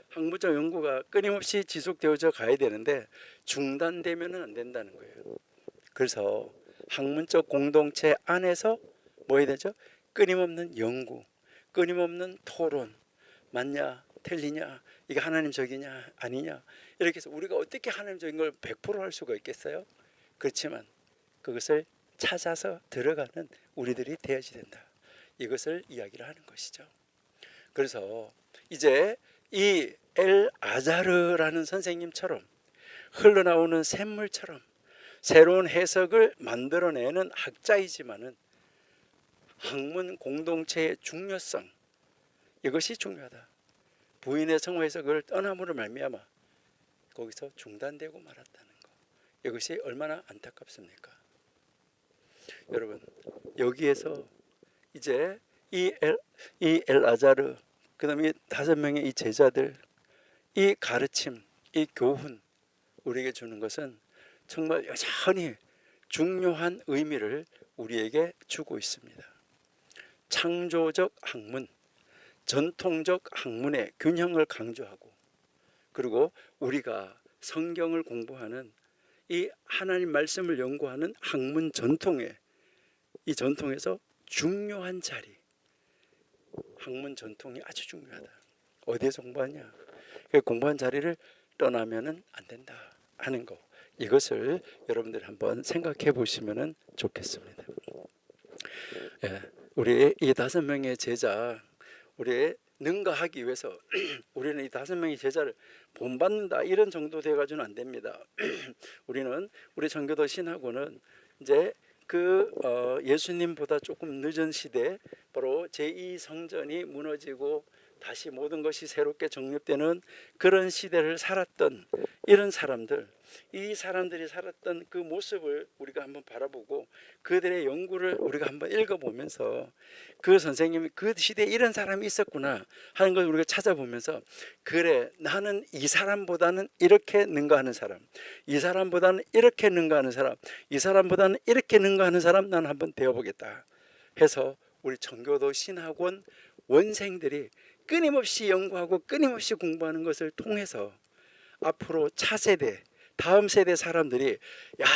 학문적 연구가 끊임없이 지속되어져 가야 되는데 중단되면 안 된다는 거예요. 그래서 학문적 공동체 안에서 뭐 해야 되죠? 끊임없는 연구, 끊임없는 토론, 맞냐, 틀리냐, 이게 하나님적이냐 아니냐 이렇게 해서 우리가 어떻게 하나님적인 걸 100%할 수가 있겠어요? 그렇지만 그것을 찾아서 들어가는 우리들이 되어야 된다. 이것을 이야기를 하는 것이죠. 그래서 이제 이 엘 아자르라는 선생님처럼 흘러나오는 샘물처럼 새로운 해석을 만들어내는 학자이지만은 학문 공동체의 중요성 이것이 중요하다. 부인의 성호 해석을 떠남으로 말미암아 거기서 중단되고 말았다는 것 이것이 얼마나 안타깝습니까? 여러분 여기에서 이제 이 엘아자르 그다음에 5명의 이 제자들 이 가르침 이 교훈 우리에게 주는 것은 정말 여전히 중요한 의미를 우리에게 주고 있습니다. 창조적 학문, 전통적 학문의 균형을 강조하고 그리고 우리가 성경을 공부하는 이 하나님 말씀을 연구하는 학문 전통의 이 전통에서 중요한 자리 학문 전통이 아주 중요하다. 어디에서 공부하냐? 공부한 자리를 떠나면 안 된다 하는 거 이것을 여러분들 한번 생각해 보시면 좋겠습니다. 우리 이 5명의 제자 우리 능가하기 위해서 우리는 이 5명의 제자를 본받는다 이런 정도 돼가지고는 안 됩니다. 우리 전교도 신학원은 이제 예수님보다 조금 늦은 시대 바로 제2성전이 무너지고 다시 모든 것이 새롭게 정립되는 그런 시대를 살았던 이런 사람들 이 사람들이 살았던 그 모습을 우리가 한번 바라보고 그들의 연구를 우리가 한번 읽어보면서 그 선생님이 그 시대에 이런 사람이 있었구나 하는 걸 우리가 찾아보면서 그래 나는 이 사람보다는 이렇게 능가하는 사람 이 사람보다는 이렇게 능가하는 사람 이 사람보다는 이렇게 능가하는 사람 나는 한번 되어보겠다 해서 우리 전교도 신학원 원생들이 끊임없이 연구하고 끊임없이 공부하는 것을 통해서 앞으로 차세대 다음 세대 사람들이 야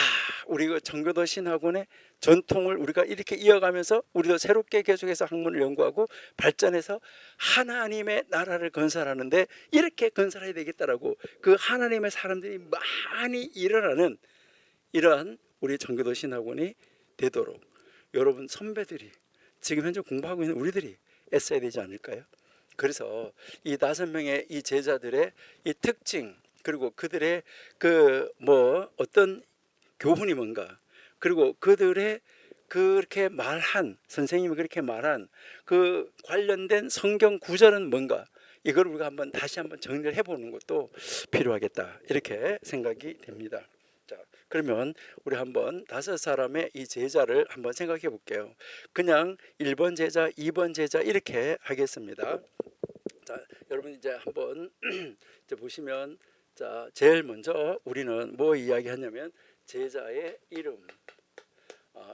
우리 그 전교도 신학원의 전통을 우리가 이렇게 이어가면서 우리도 새롭게 계속해서 학문을 연구하고 발전해서 하나님의 나라를 건설하는데 이렇게 건설해야 되겠다라고 그 하나님의 사람들이 많이 일어나는 이러한 우리 정교도 신학원이 되도록 여러분 선배들이 지금 현재 공부하고 있는 우리들이 애써야 되지 않을까요? 그래서 이 5명의 이 제자들의 이 특징, 그리고 그들의 그 뭐 어떤 교훈이 뭔가, 그리고 그들의 그렇게 말한, 선생님이 그렇게 말한 그 관련된 성경 구절은 뭔가, 이걸 우리가 다시 한번 정리를 해보는 것도 필요하겠다, 이렇게 생각이 됩니다. 자, 그러면 우리 한번 5사람의 이 제자를 한번 생각해 볼게요. 그냥 1번 제자, 2번 제자 이렇게 하겠습니다. 자, 여러분 이제 한번 이제 보시면, 자, 제일 먼저 우리는 뭐 이야기하냐면 제자의 이름.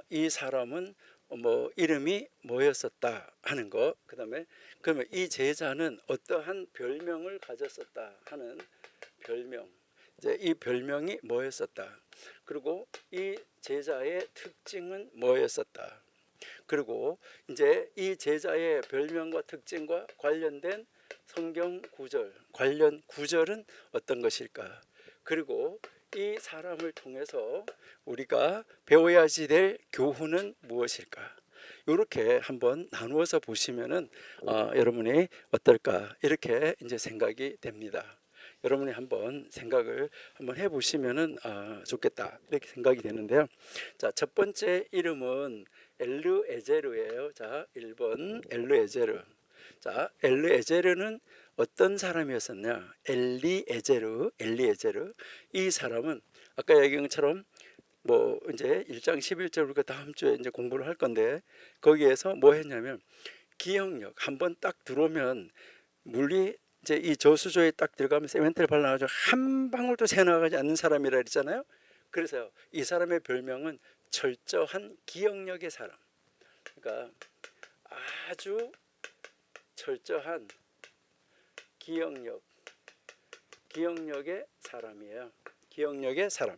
이 사람은 뭐 이름이 뭐였었다 하는 거. 그다음에 그러면 이 제자는 어떠한 별명을 가졌었다 하는 별명. 이제 이 별명이 뭐였었다. 그리고 이 제자의 특징은 뭐였었다. 그리고 이제 이 제자의 별명과 특징과 관련된 성경 구절, 관련 구절은 어떤 것일까? 그리고 이 사람을 통해서 우리가 배워야지 될 교훈은 무엇일까? 이렇게 한번 나누어서 보시면은 여러분이 어떨까, 이렇게 이제 생각이 됩니다. 여러분이 한번 생각을 한번 해보시면은 좋겠다, 이렇게 생각이 되는데요. 자, 첫 번째 이름은 엘르에제르예요. 자, 1번 엘르에제르. 자, 엘르에제르는 어떤 사람이었었냐? 엘리에제르. 이 사람은 아까 얘기한 것처럼 뭐 이제 1장 11절 우리가 다음 주에 이제 공부를 할 건데, 거기에서 뭐 했냐면 기억력 한번 딱 들어오면 물리 이제 이 저수조에 딱 들어가면 세멘트를 발라가지고 한 방울도 새나가지 않는 사람이라 그랬잖아요. 그래서 이 사람의 별명은 철저한 기억력의 사람. 그러니까 아주 철저한 기억력의 사람이에요. 기억력의 사람.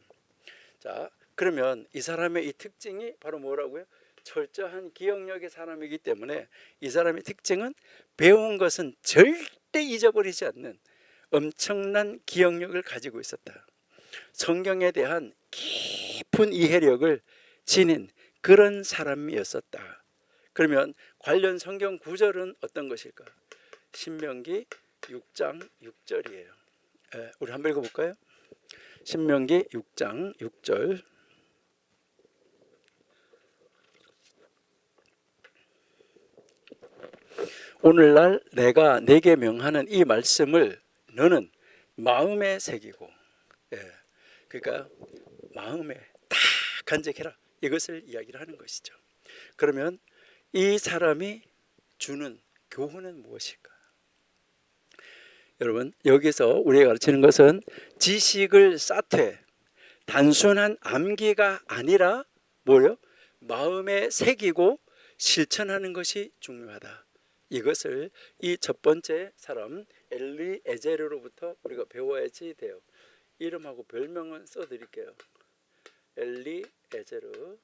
자, 그러면 이 사람의 이 특징이 바로 뭐라고요? 철저한 기억력의 사람이기 때문에 이 사람의 특징은 배운 것은 절대 잊어버리지 않는 엄청난 기억력을 가지고 있었다. 성경에 대한 깊은 이해력을 지닌 그런 사람이었었다. 그러면 관련 성경 구절은 어떤 것일까? 신명기 6장 6절이에요. 우리 한번 읽어볼까요? 신명기 6장 6절. 오늘날 내가 내게 명하는 이 말씀을 너는 마음에 새기고, 그러니까 마음에 딱 간직해라, 이것을 이야기를 하는 것이죠. 그러면 이 사람이 주는 교훈은 무엇일까? 여러분, 여기서 우리가 가르치는 것은 지식을 쌓되 단순한 암기가 아니라 뭐요? 마음에 새기고 실천하는 것이 중요하다. 이것을 이 첫 번째 사람 엘리에제르로부터 우리가 배워야지 돼요. 이름하고 별명은 써드릴게요. 엘리에제르.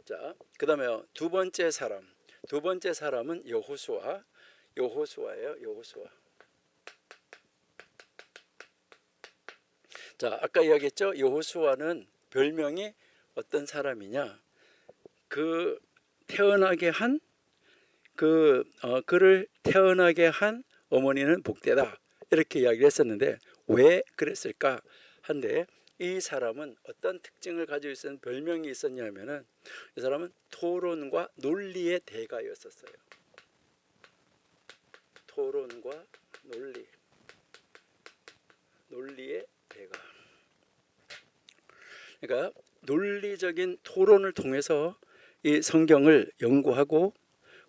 자, 그 다음에 두 번째 사람은 여호수아예요. 여호수아. 자, 아까 이야기했죠. 여호수아는 별명이 어떤 사람이냐? 그 태어나게 한 그를 태어나게 한 어머니는 복되다, 이렇게 이야기를 했었는데 왜 그랬을까 한데, 이 사람은 어떤 특징을 가지고 있었는 별명이 있었냐면은 이 사람은 토론과 논리의 대가였었어요. 토론과 논리의 대가. 그러니까 논리적인 토론을 통해서 이 성경을 연구하고,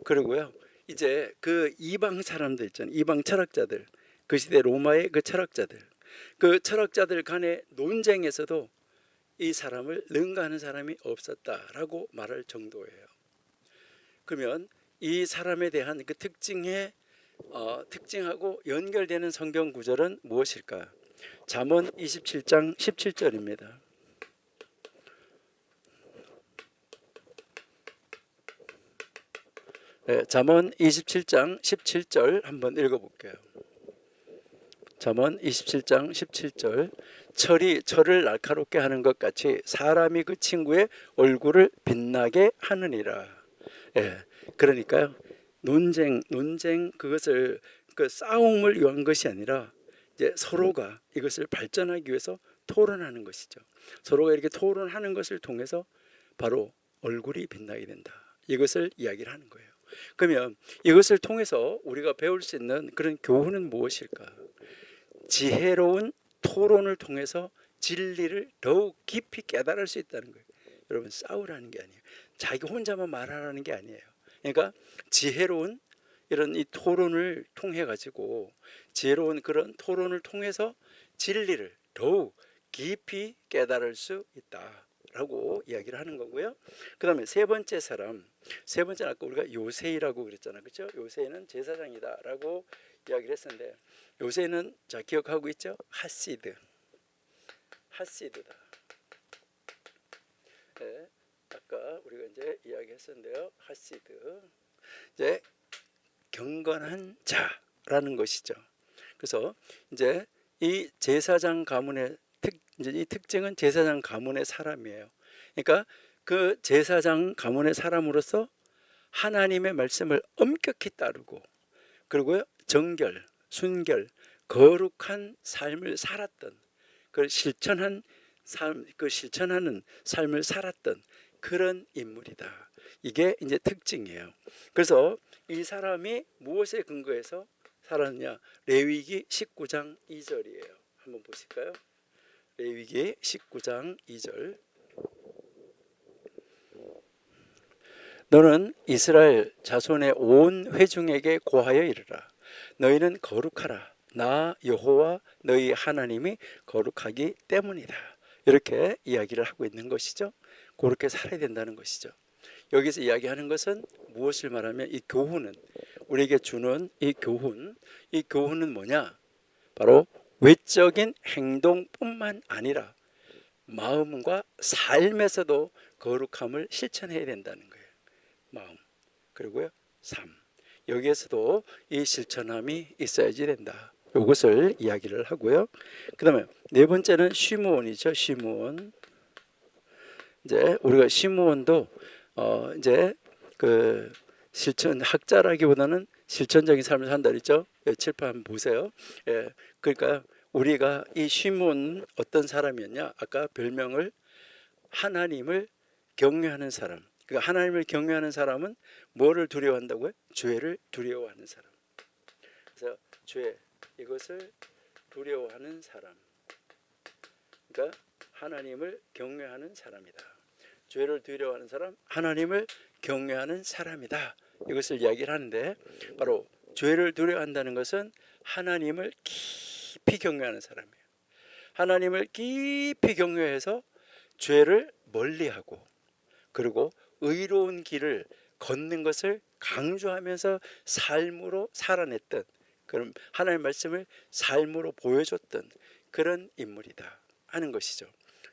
그리고요 이제 그 이방 사람들 있잖아요. 이방 철학자들, 그 시대 로마의 그 철학자들 간의 논쟁에서도 이 사람을 능가하는 사람이 없었다라고 말할 정도예요. 그러면 이 사람에 대한 그 특징하고 연결되는 성경 구절은 무엇일까? 잠언 27장 17절입니다. 잠언 27장 17절 한번 읽어볼게요. 잠언 27장 17절 철이 철을 날카롭게 하는 것 같이 사람이 그 친구의 얼굴을 빛나게 하느니라. 예, 그러니까요. 논쟁 그것을 그 싸움을 위한 것이 아니라 이제 서로가 이것을 발전하기 위해서 토론하는 것이죠. 서로가 이렇게 토론하는 것을 통해서 바로 얼굴이 빛나게 된다. 이것을 이야기를 하는 거예요. 그러면 이것을 통해서 우리가 배울 수 있는 그런 교훈은 무엇일까? 지혜로운 토론을 통해서 진리를 더욱 깊이 깨달을 수 있다는 거예요. 여러분, 싸우라는 게 아니에요. 자기 혼자만 말하라는 게 아니에요. 그러니까 지혜로운 이런 이 토론을 통해 가지고 지혜로운 그런 토론을 통해서 진리를 더욱 깊이 깨달을 수 있다라고 이야기를 하는 거고요. 그다음에 세 번째 사람, 세 번째는 아까 우리가 요새이라고 그랬잖아요, 그렇죠? 요새는 제사장이다라고 이야기를 했었는데 요새는 자 기억하고 있죠? 하시드다. 네, 아까 우리가 이제 이야기했었는데요, 하시드 이제 경건한 자라는 것이죠. 그래서 이제 이 제사장 가문의 이제 이 특징은 제사장 가문의 사람이에요. 그러니까 그 제사장 가문의 사람으로서 하나님의 말씀을 엄격히 따르고 그리고 정결, 순결, 거룩한 삶을 살았던 그 실천한 삶, 그 실천하는 삶을 살았던 그런 인물이다. 이게 이제 특징이에요. 그래서 이 사람이 무엇에 근거해서 살았느냐? 레위기 19장 2절이에요. 한번 보실까요? 레위기 19장 2절. 너는 이스라엘 자손의 온 회중에게 고하여 이르라. 너희는 거룩하라. 나 여호와 너희 하나님이 거룩하기 때문이다. 이렇게 이야기를 하고 있는 것이죠. 그렇게 살아야 된다는 것이죠. 여기서 이야기하는 것은 무엇을 말하면 이 교훈은 우리에게 주는 이 교훈은 뭐냐? 바로 외적인 행동뿐만 아니라 마음과 삶에서도 거룩함을 실천해야 된다는 거예요. 마음 그리고요 삶 여기에서도 이 실천함이 있어야지 된다. 이것을 이야기를 하고요. 그 다음에 네 번째는 시므온이죠. 시므온. 이제 우리가 시므온도 이제 그 실천 학자라기보다는 실천적인 삶을 산다 그랬죠. 예, 칠판 한번 보세요. 예, 그러니까 우리가 이 시므온 어떤 사람이었냐? 아까 별명을 하나님을 경외하는 사람. 그러니까 하나님을 경외하는 사람은 뭐를 두려워한다고요? 죄를 두려워하는 사람. 그래서 죄 이것을 두려워하는 사람. 그러니까 하나님을 경외하는 사람이다. 죄를 두려워하는 사람, 하나님을 경외하는 사람이다. 이것을 이야기를 하는데 바로 죄를 두려워한다는 것은 하나님을 깊이 경외하는 사람이에요. 하나님을 깊이 경외해서 죄를 멀리하고 그리고 의로운 길을 걷는 것을 강조하면서 삶으로 살아냈던 그런 하나님의 말씀을 삶으로 보여줬던 그런 인물이다 하는 것이죠.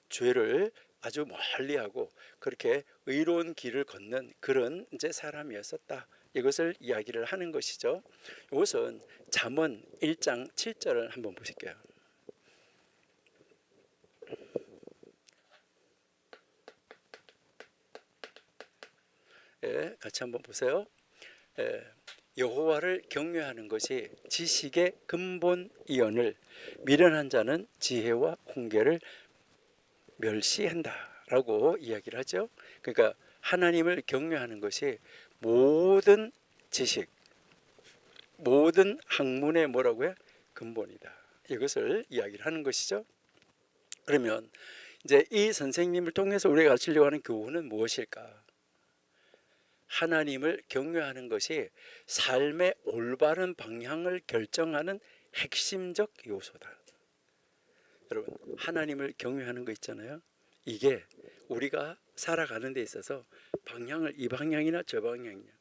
죄를 아주 멀리하고 그렇게 의로운 길을 걷는 그런 이제 사람이었었다. 이것을 이야기를 하는 것이죠. 이것은 잠언 1장 7절을 한번 보실게요. 예, 같이 한번 보세요. 예, 여호와를 경외하는 것이 지식의 근본이언을 미련한 자는 지혜와 훈계를 멸시한다라고 이야기를 하죠. 그러니까 하나님을 경외하는 것이 모든 지식, 모든 학문의 뭐라고요? 근본이다. 이것을 이야기를 하는 것이죠. 그러면 이제 이 선생님을 통해서 우리가 가르치려고 하는 교훈은 무엇일까? 하나님을 경외하는 것이 삶의 올바른 방향을 결정하는 핵심적 요소다. 여러분, 하나님을 경외하는 거 있잖아요. 이게 우리가 살아가는 데 있어서 방향을 이 방향이나 저 방향이냐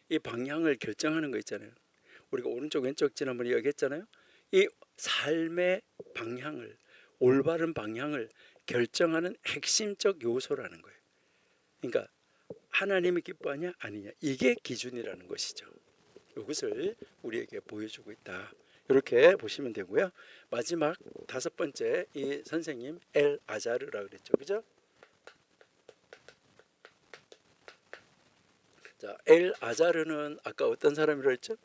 이 방향을 결정하는 거 있잖아요. 우리가 오른쪽 왼쪽 지난번에 이야기했잖아요. 이 삶의 방향을 올바른 방향을 결정하는 핵심적 요소라는 거예요. 그러니까 하나님이 기뻐하냐 아니냐 이게 기준이라는 것이죠. 이것을 우리에게 보여주고 있다. 이렇게 보시면 되고요. 마지막 다섯 번째 이 선생님 엘 아자르라 그랬죠, 그죠? 자, 엘 아자르는 아까 어떤 사람이라 했죠?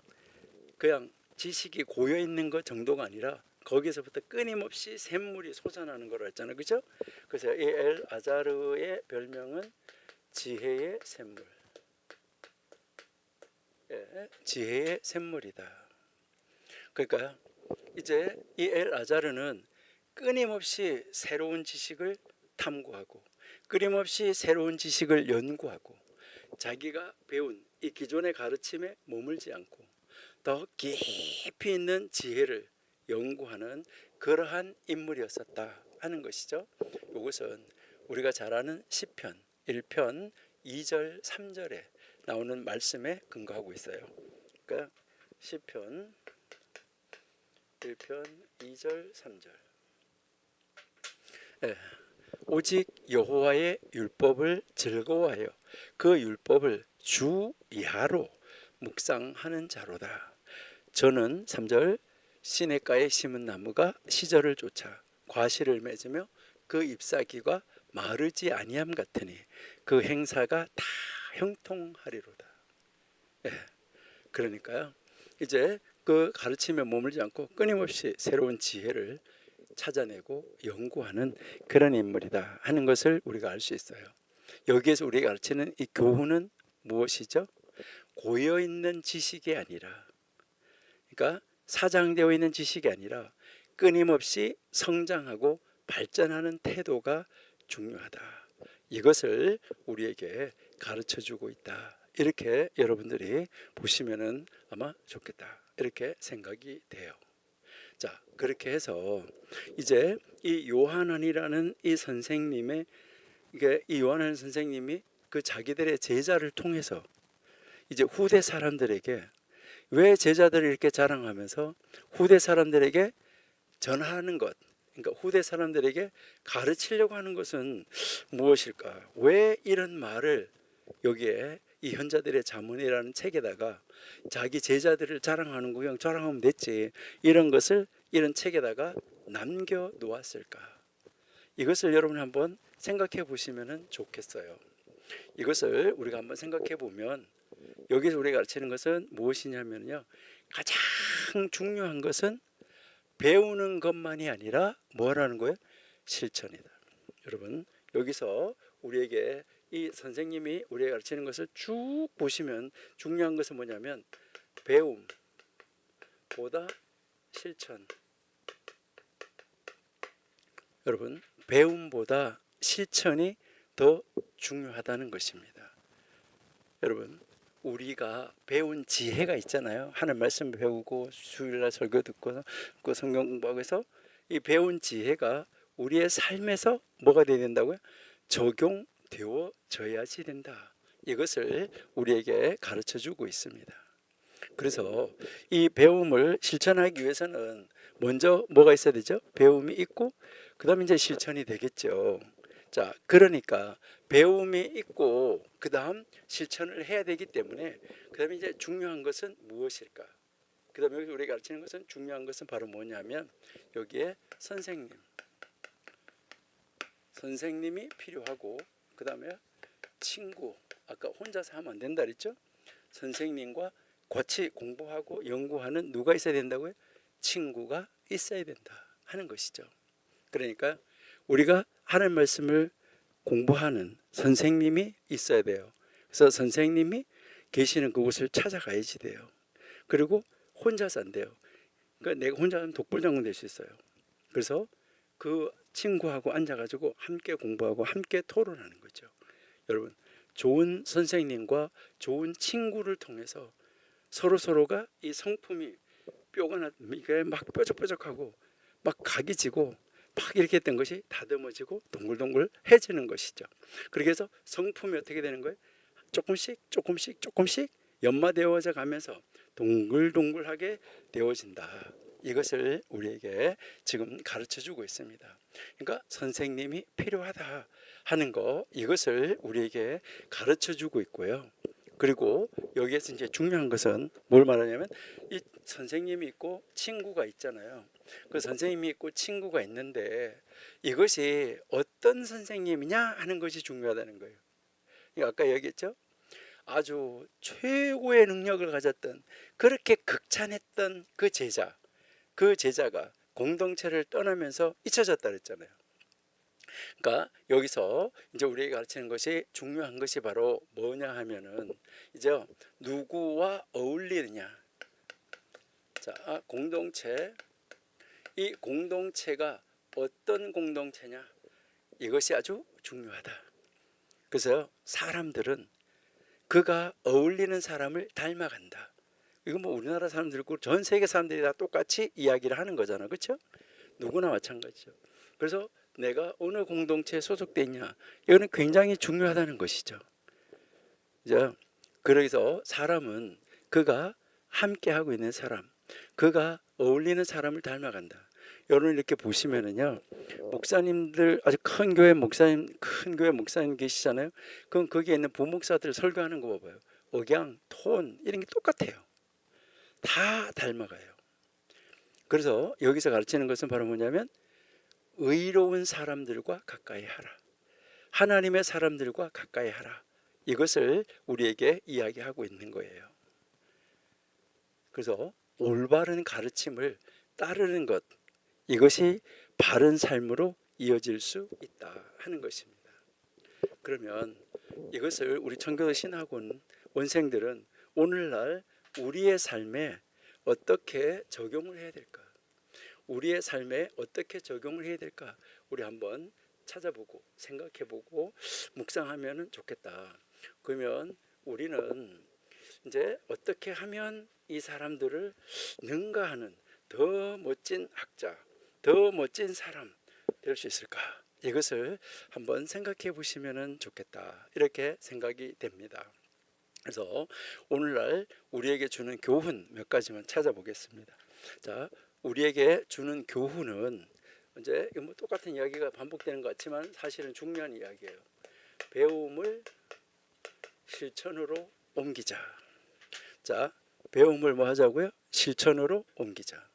그냥 지식이 고여 있는 것 정도가 아니라 거기서부터 끊임없이 샘물이 솟아나는 거라 했잖아요, 그죠? 그래서 이 엘 아자르의 별명은 지혜의 샘물, 예, 지혜의 샘물이다. 그러니까 이제 이 엘 아자르는 끊임없이 새로운 지식을 탐구하고 끊임없이 새로운 지식을 연구하고 자기가 배운 이 기존의 가르침에 머물지 않고 더 깊이 있는 지혜를 연구하는 그러한 인물이었었다 하는 것이죠. 이것은 우리가 잘 아는 시편 1편 2절 3절에 나오는 말씀에 근거하고 있어요. 그러니까 시편 1편 2절 3절. 예. 오직 여호와의 율법을 즐거워하여 그 율법을 주 야로 묵상하는 자로다. 저는 3절 시냇가에 심은 나무가 시절을 쫓아 과실을 맺으며 그 잎사귀가 마르지 아니함 같으니 그 행사가 다 형통하리로다. 예. 그러니까요. 이제 그 가르침에 머물지 않고 끊임없이 새로운 지혜를 찾아내고 연구하는 그런 인물이다 하는 것을 우리가 알 수 있어요. 여기에서 우리가 가르치는 이 교훈은 무엇이죠? 고여있는 지식이 아니라, 그러니까 사장되어 있는 지식이 아니라 끊임없이 성장하고 발전하는 태도가 중요하다. 이것을 우리에게 가르쳐주고 있다. 이렇게 여러분들이 보시면은 아마 좋겠다. 이렇게 생각이 돼요. 자, 그렇게 해서 이제 이 요한안이라는 이 선생님의, 이게 이 요한안 선생님이 그 자기들의 제자를 통해서 이제 후대 사람들에게, 왜 제자들을 이렇게 자랑하면서 후대 사람들에게 전하는 것, 그러니까 후대 사람들에게 가르치려고 하는 것은 무엇일까? 왜 이런 말을 여기에 이 현자들의 자문이라는 책에다가 자기 제자들을 자랑하는 거 그냥 자랑하면 됐지, 이런 것을 이런 책에다가 남겨 놓았을까? 이것을 여러분 한번 생각해 보시면 좋겠어요. 이것을 우리가 한번 생각해 보면 여기서 우리가 가르치는 것은 무엇이냐면요, 가장 중요한 것은 배우는 것만이 아니라 뭐라는 거예요? 실천이다. 여러분, 여기서 우리에게 이 선생님이 우리에게 가르치는 것을 쭉 보시면 중요한 것은 뭐냐면 배움보다 실천. 여러분, 배움보다 실천이 더 중요하다는 것입니다. 여러분, 우리가 배운 지혜가 있잖아요. 하나님 말씀 배우고 주일날 설교 듣고 그 성경 공부하고 해서 이 배운 지혜가 우리의 삶에서 뭐가 되어야 된다고요? 적용되어져야지 된다. 이것을 우리에게 가르쳐주고 있습니다. 그래서 이 배움을 실천하기 위해서는 먼저 뭐가 있어야 되죠? 배움이 있고 그 다음에 이제 실천이 되겠죠. 자, 그러니까 배움이 있고 그 다음 실천을 해야 되기 때문에 그 다음에 이제 중요한 것은 무엇일까? 그 다음에 여기 우리가 가르치는 것은 중요한 것은 바로 뭐냐면 여기에 선생님이 필요하고 그 다음에 친구, 아까 혼자서 하면 안 된다 그랬죠? 선생님과 같이 공부하고 연구하는 누가 있어야 된다고요? 친구가 있어야 된다 하는 것이죠. 그러니까 우리가 하나님 말씀을 공부하는 선생님이 있어야 돼요. 그래서 선생님이 계시는 그곳을 찾아가야지 돼요. 그리고 혼자서 안 돼요. 그러니까 내가 혼자 하면 독불장군 될 수 있어요. 그래서 그 친구하고 앉아가지고 함께 공부하고 함께 토론하는 거죠. 여러분, 좋은 선생님과 좋은 친구를 통해서 서로가 이 성품이 뼈가 이게 막 뾰족뾰족하고 막 각이 지고 막 이렇게 된 것이 다듬어지고 동글동글해지는 것이죠. 그렇게 해서 성품이 어떻게 되는 거예요? 조금씩 연마되어져 가면서 동글동글하게 되어진다. 이것을 우리에게 지금 가르쳐주고 있습니다. 그러니까 선생님이 필요하다 하는 거, 이것을 우리에게 가르쳐주고 있고요. 그리고 여기에서 이제 중요한 것은 뭘 말하냐면 이 선생님이 있고 친구가 있잖아요. 그 선생님이 있고 친구가 있는데 이것이 어떤 선생님이냐 하는 것이 중요하다는 거예요. 아까 얘기했죠? 아주 최고의 능력을 가졌던 그렇게 극찬했던 그 제자가 공동체를 떠나면서 잊혀졌다 그랬잖아요. 그러니까 여기서 이제 우리에게 가르치는 것이 중요한 것이 바로 뭐냐 하면은 이제 누구와 어울리느냐. 자, 공동체, 이 공동체가 어떤 공동체냐, 이것이 아주 중요하다. 그래서 사람들은 그가 어울리는 사람을 닮아간다. 이거 뭐 우리나라 사람들고 전 세계 사람들이 다 똑같이 이야기를 하는 거잖아, 그렇죠? 누구나 마찬가지죠. 그래서 내가 어느 공동체에 소속돼 있냐, 이거는 굉장히 중요하다는 것이죠. 이제 그래서 사람은 그가 함께 하고 있는 사람, 그가 어울리는 사람을 닮아간다. 여러분 이렇게 보시면은요, 목사님들 아주 큰 교회 목사님 계시잖아요. 그럼 거기에 있는 부목사들 설교하는 거 봐봐요. 억양, 톤 이런 게 똑같아요. 다 닮아가요. 그래서 여기서 가르치는 것은 바로 뭐냐면 의로운 사람들과 가까이 하라. 하나님의 사람들과 가까이 하라. 이것을 우리에게 이야기하고 있는 거예요. 그래서 올바른 가르침을 따르는 것, 이것이 바른 삶으로 이어질 수 있다 하는 것입니다. 그러면 이것을 우리 청교도 신학원 원생들은 오늘날 우리의 삶에 어떻게 적용을 해야 될까? 우리의 삶에 어떻게 적용을 해야 될까? 우리 한번 찾아보고 생각해보고 묵상하면 좋겠다. 그러면 우리는 이제 어떻게 하면 이 사람들을 능가하는 더 멋진 학자, 더 멋진 사람 될 수 있을까? 이것을 한번 생각해 보시면 좋겠다. 이렇게 생각이 됩니다. 그래서 오늘날 우리에게 주는 교훈 몇 가지만 찾아보겠습니다. 자, 우리에게 주는 교훈은 이제 뭐 똑같은 이야기가 반복되는 것 같지만 사실은 중요한 이야기예요. 배움을 실천으로 옮기자. 자, 배움을 뭐 하자고요? 실천으로 옮기자.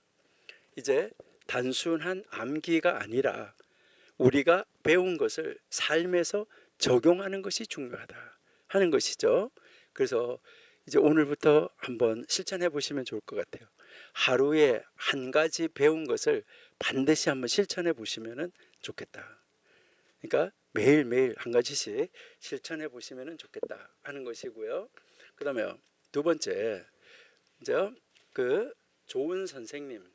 이제 단순한 암기가 아니라 우리가 배운 것을 삶에서 적용하는 것이 중요하다 하는 것이죠. 그래서 이제 오늘부터 한번 실천해 보시면 좋을 것 같아요. 하루에 한 가지 배운 것을 반드시 한번 실천해 보시면 좋겠다. 그러니까 매일매일 한 가지씩 실천해 보시면 좋겠다 하는 것이고요. 그 다음에 두 번째, 이제 그 좋은 선생님은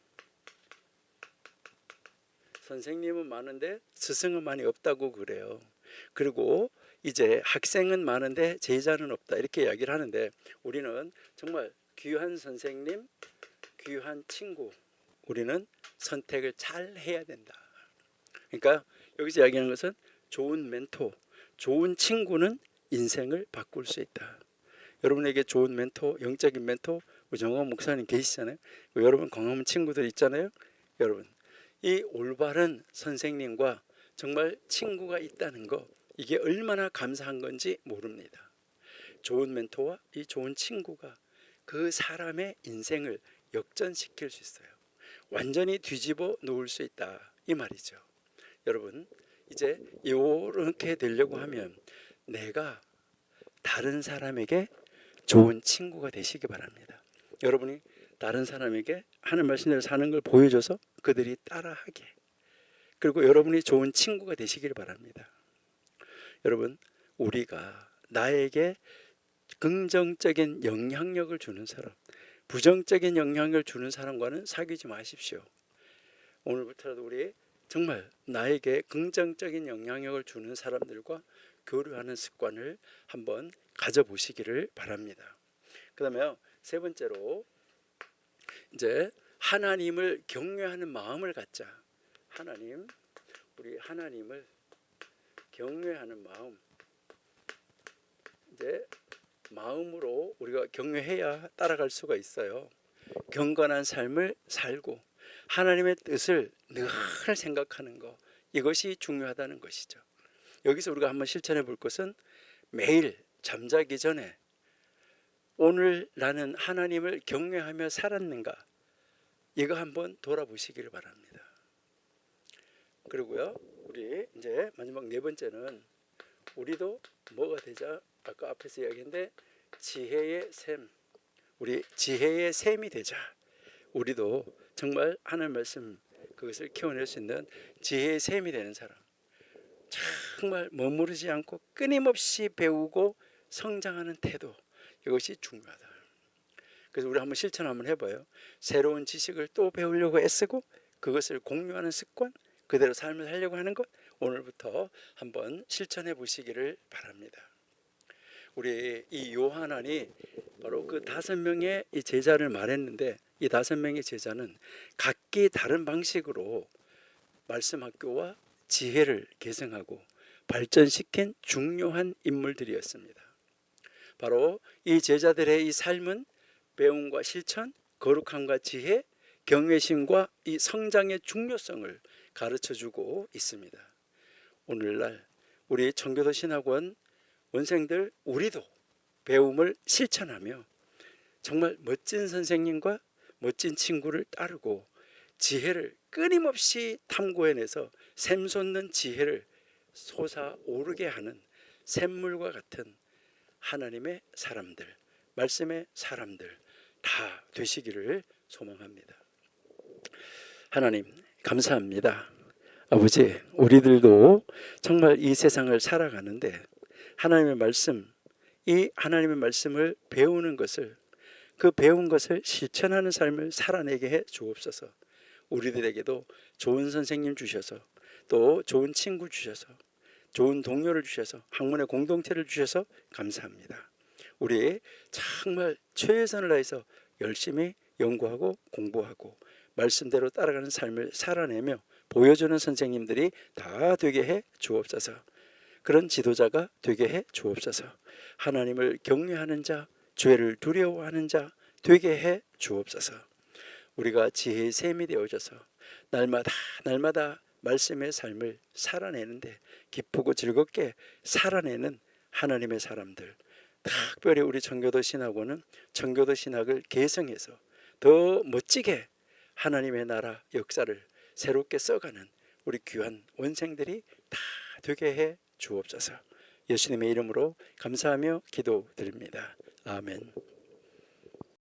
많은데 스승은 많이 없다고 그래요. 그리고 이제 학생은 많은데 제자는 없다 이렇게 이야기를 하는데 우리는 정말 귀한 선생님, 귀한 친구, 우리는 선택을 잘 해야 된다. 그러니까 여기서 이야기하는 것은 좋은 멘토, 좋은 친구는 인생을 바꿀 수 있다. 여러분에게 좋은 멘토, 영적인 멘토, 정원 목사님 계시잖아요. 여러분 광화문 친구들 있잖아요. 여러분 이 올바른 선생님과 정말 친구가 있다는 거, 이게 얼마나 감사한 건지 모릅니다. 좋은 멘토와 이 좋은 친구가 그 사람의 인생을 역전시킬 수 있어요. 완전히 뒤집어 놓을 수 있다 이 말이죠. 여러분 이제 이렇게 되려고 하면 내가 다른 사람에게 좋은 친구가 되시기 바랍니다. 여러분이 다른 사람에게 하는 말씀대로 사는 걸 보여줘서 그들이 따라하게, 그리고 여러분이 좋은 친구가 되시길 바랍니다. 여러분 우리가 나에게 긍정적인 영향력을 주는 사람, 부정적인 영향을 주는 사람과는 사귀지 마십시오. 오늘부터라도 우리 정말 나에게 긍정적인 영향력을 주는 사람들과 교류하는 습관을 한번 가져보시기를 바랍니다. 그 다음에 세 번째로 이제 하나님을 경외하는 마음을 갖자. 우리 하나님을 경외하는 마음. 이제 마음으로 우리가 경외해야 따라갈 수가 있어요. 경건한 삶을 살고 하나님의 뜻을 늘 생각하는 것, 이것이 중요하다는 것이죠. 여기서 우리가 한번 실천해 볼 것은 매일 잠자기 전에 오늘 나는 하나님을 경외하며 살았는가? 이거 한번 돌아보시기를 바랍니다. 그리고요, 우리 이제 마지막 네 번째는 우리도 뭐가 되자? 아까 앞에서 이야기했는데 지혜의 샘, 우리 지혜의 샘이 되자. 우리도 정말 하나님 말씀 그것을 키워낼 수 있는 지혜의 샘이 되는 사람, 정말 머무르지 않고 끊임없이 배우고 성장하는 태도, 이것이 중요하다. 그래서 우리 한번 실천 한번 해봐요. 새로운 지식을 또 배우려고 애쓰고 그것을 공유하는 습관, 그대로 삶을 살려고 하는 것, 오늘부터 한번 실천해 보시기를 바랍니다. 우리 이 요한안이 바로 그 5명의 이 제자를 말했는데, 이 5명의 제자는 각기 다른 방식으로 말씀학교와 지혜를 계승하고 발전시킨 중요한 인물들이었습니다. 바로 이 제자들의 이 삶은 배움과 실천, 거룩함과 지혜, 경외심과 이 성장의 중요성을 가르쳐주고 있습니다. 오늘날 우리 청교도 신학원 원생들, 우리도 배움을 실천하며 정말 멋진 선생님과 멋진 친구를 따르고 지혜를 끊임없이 탐구해내서 샘솟는 지혜를 솟아오르게 하는 샘물과 같은 하나님의 사람들, 말씀의 사람들 다 되시기를 소망합니다. 하나님 감사합니다. 아버지, 우리들도 정말 이 세상을 살아가는데 하나님의 말씀, 이 하나님의 말씀을 배우는 것을, 그 배운 것을 실천하는 삶을 살아내게 해 주옵소서. 우리들에게도 좋은 선생님 주셔서, 또 좋은 친구 주셔서, 좋은 동료를 주셔서, 학문의 공동체를 주셔서 감사합니다. 우리 정말 최선을 다해서 열심히 연구하고 공부하고 말씀대로 따라가는 삶을 살아내며 보여주는 선생님들이 다 되게 해 주옵소서. 그런 지도자가 되게 해 주옵소서. 하나님을 경외하는 자, 죄를 두려워하는 자 되게 해 주옵소서. 우리가 지혜의 샘이 되어져서 날마다 말씀의 삶을 살아내는데 기쁘고 즐겁게 살아내는 하나님의 사람들, 특별히 우리 청교도 신학원은 청교도 신학을 계승해서 더 멋지게 하나님의 나라 역사를 새롭게 써가는 우리 귀한 원생들이 다 되게 해 주옵소서. 예수님의 이름으로 감사하며 기도드립니다. 아멘.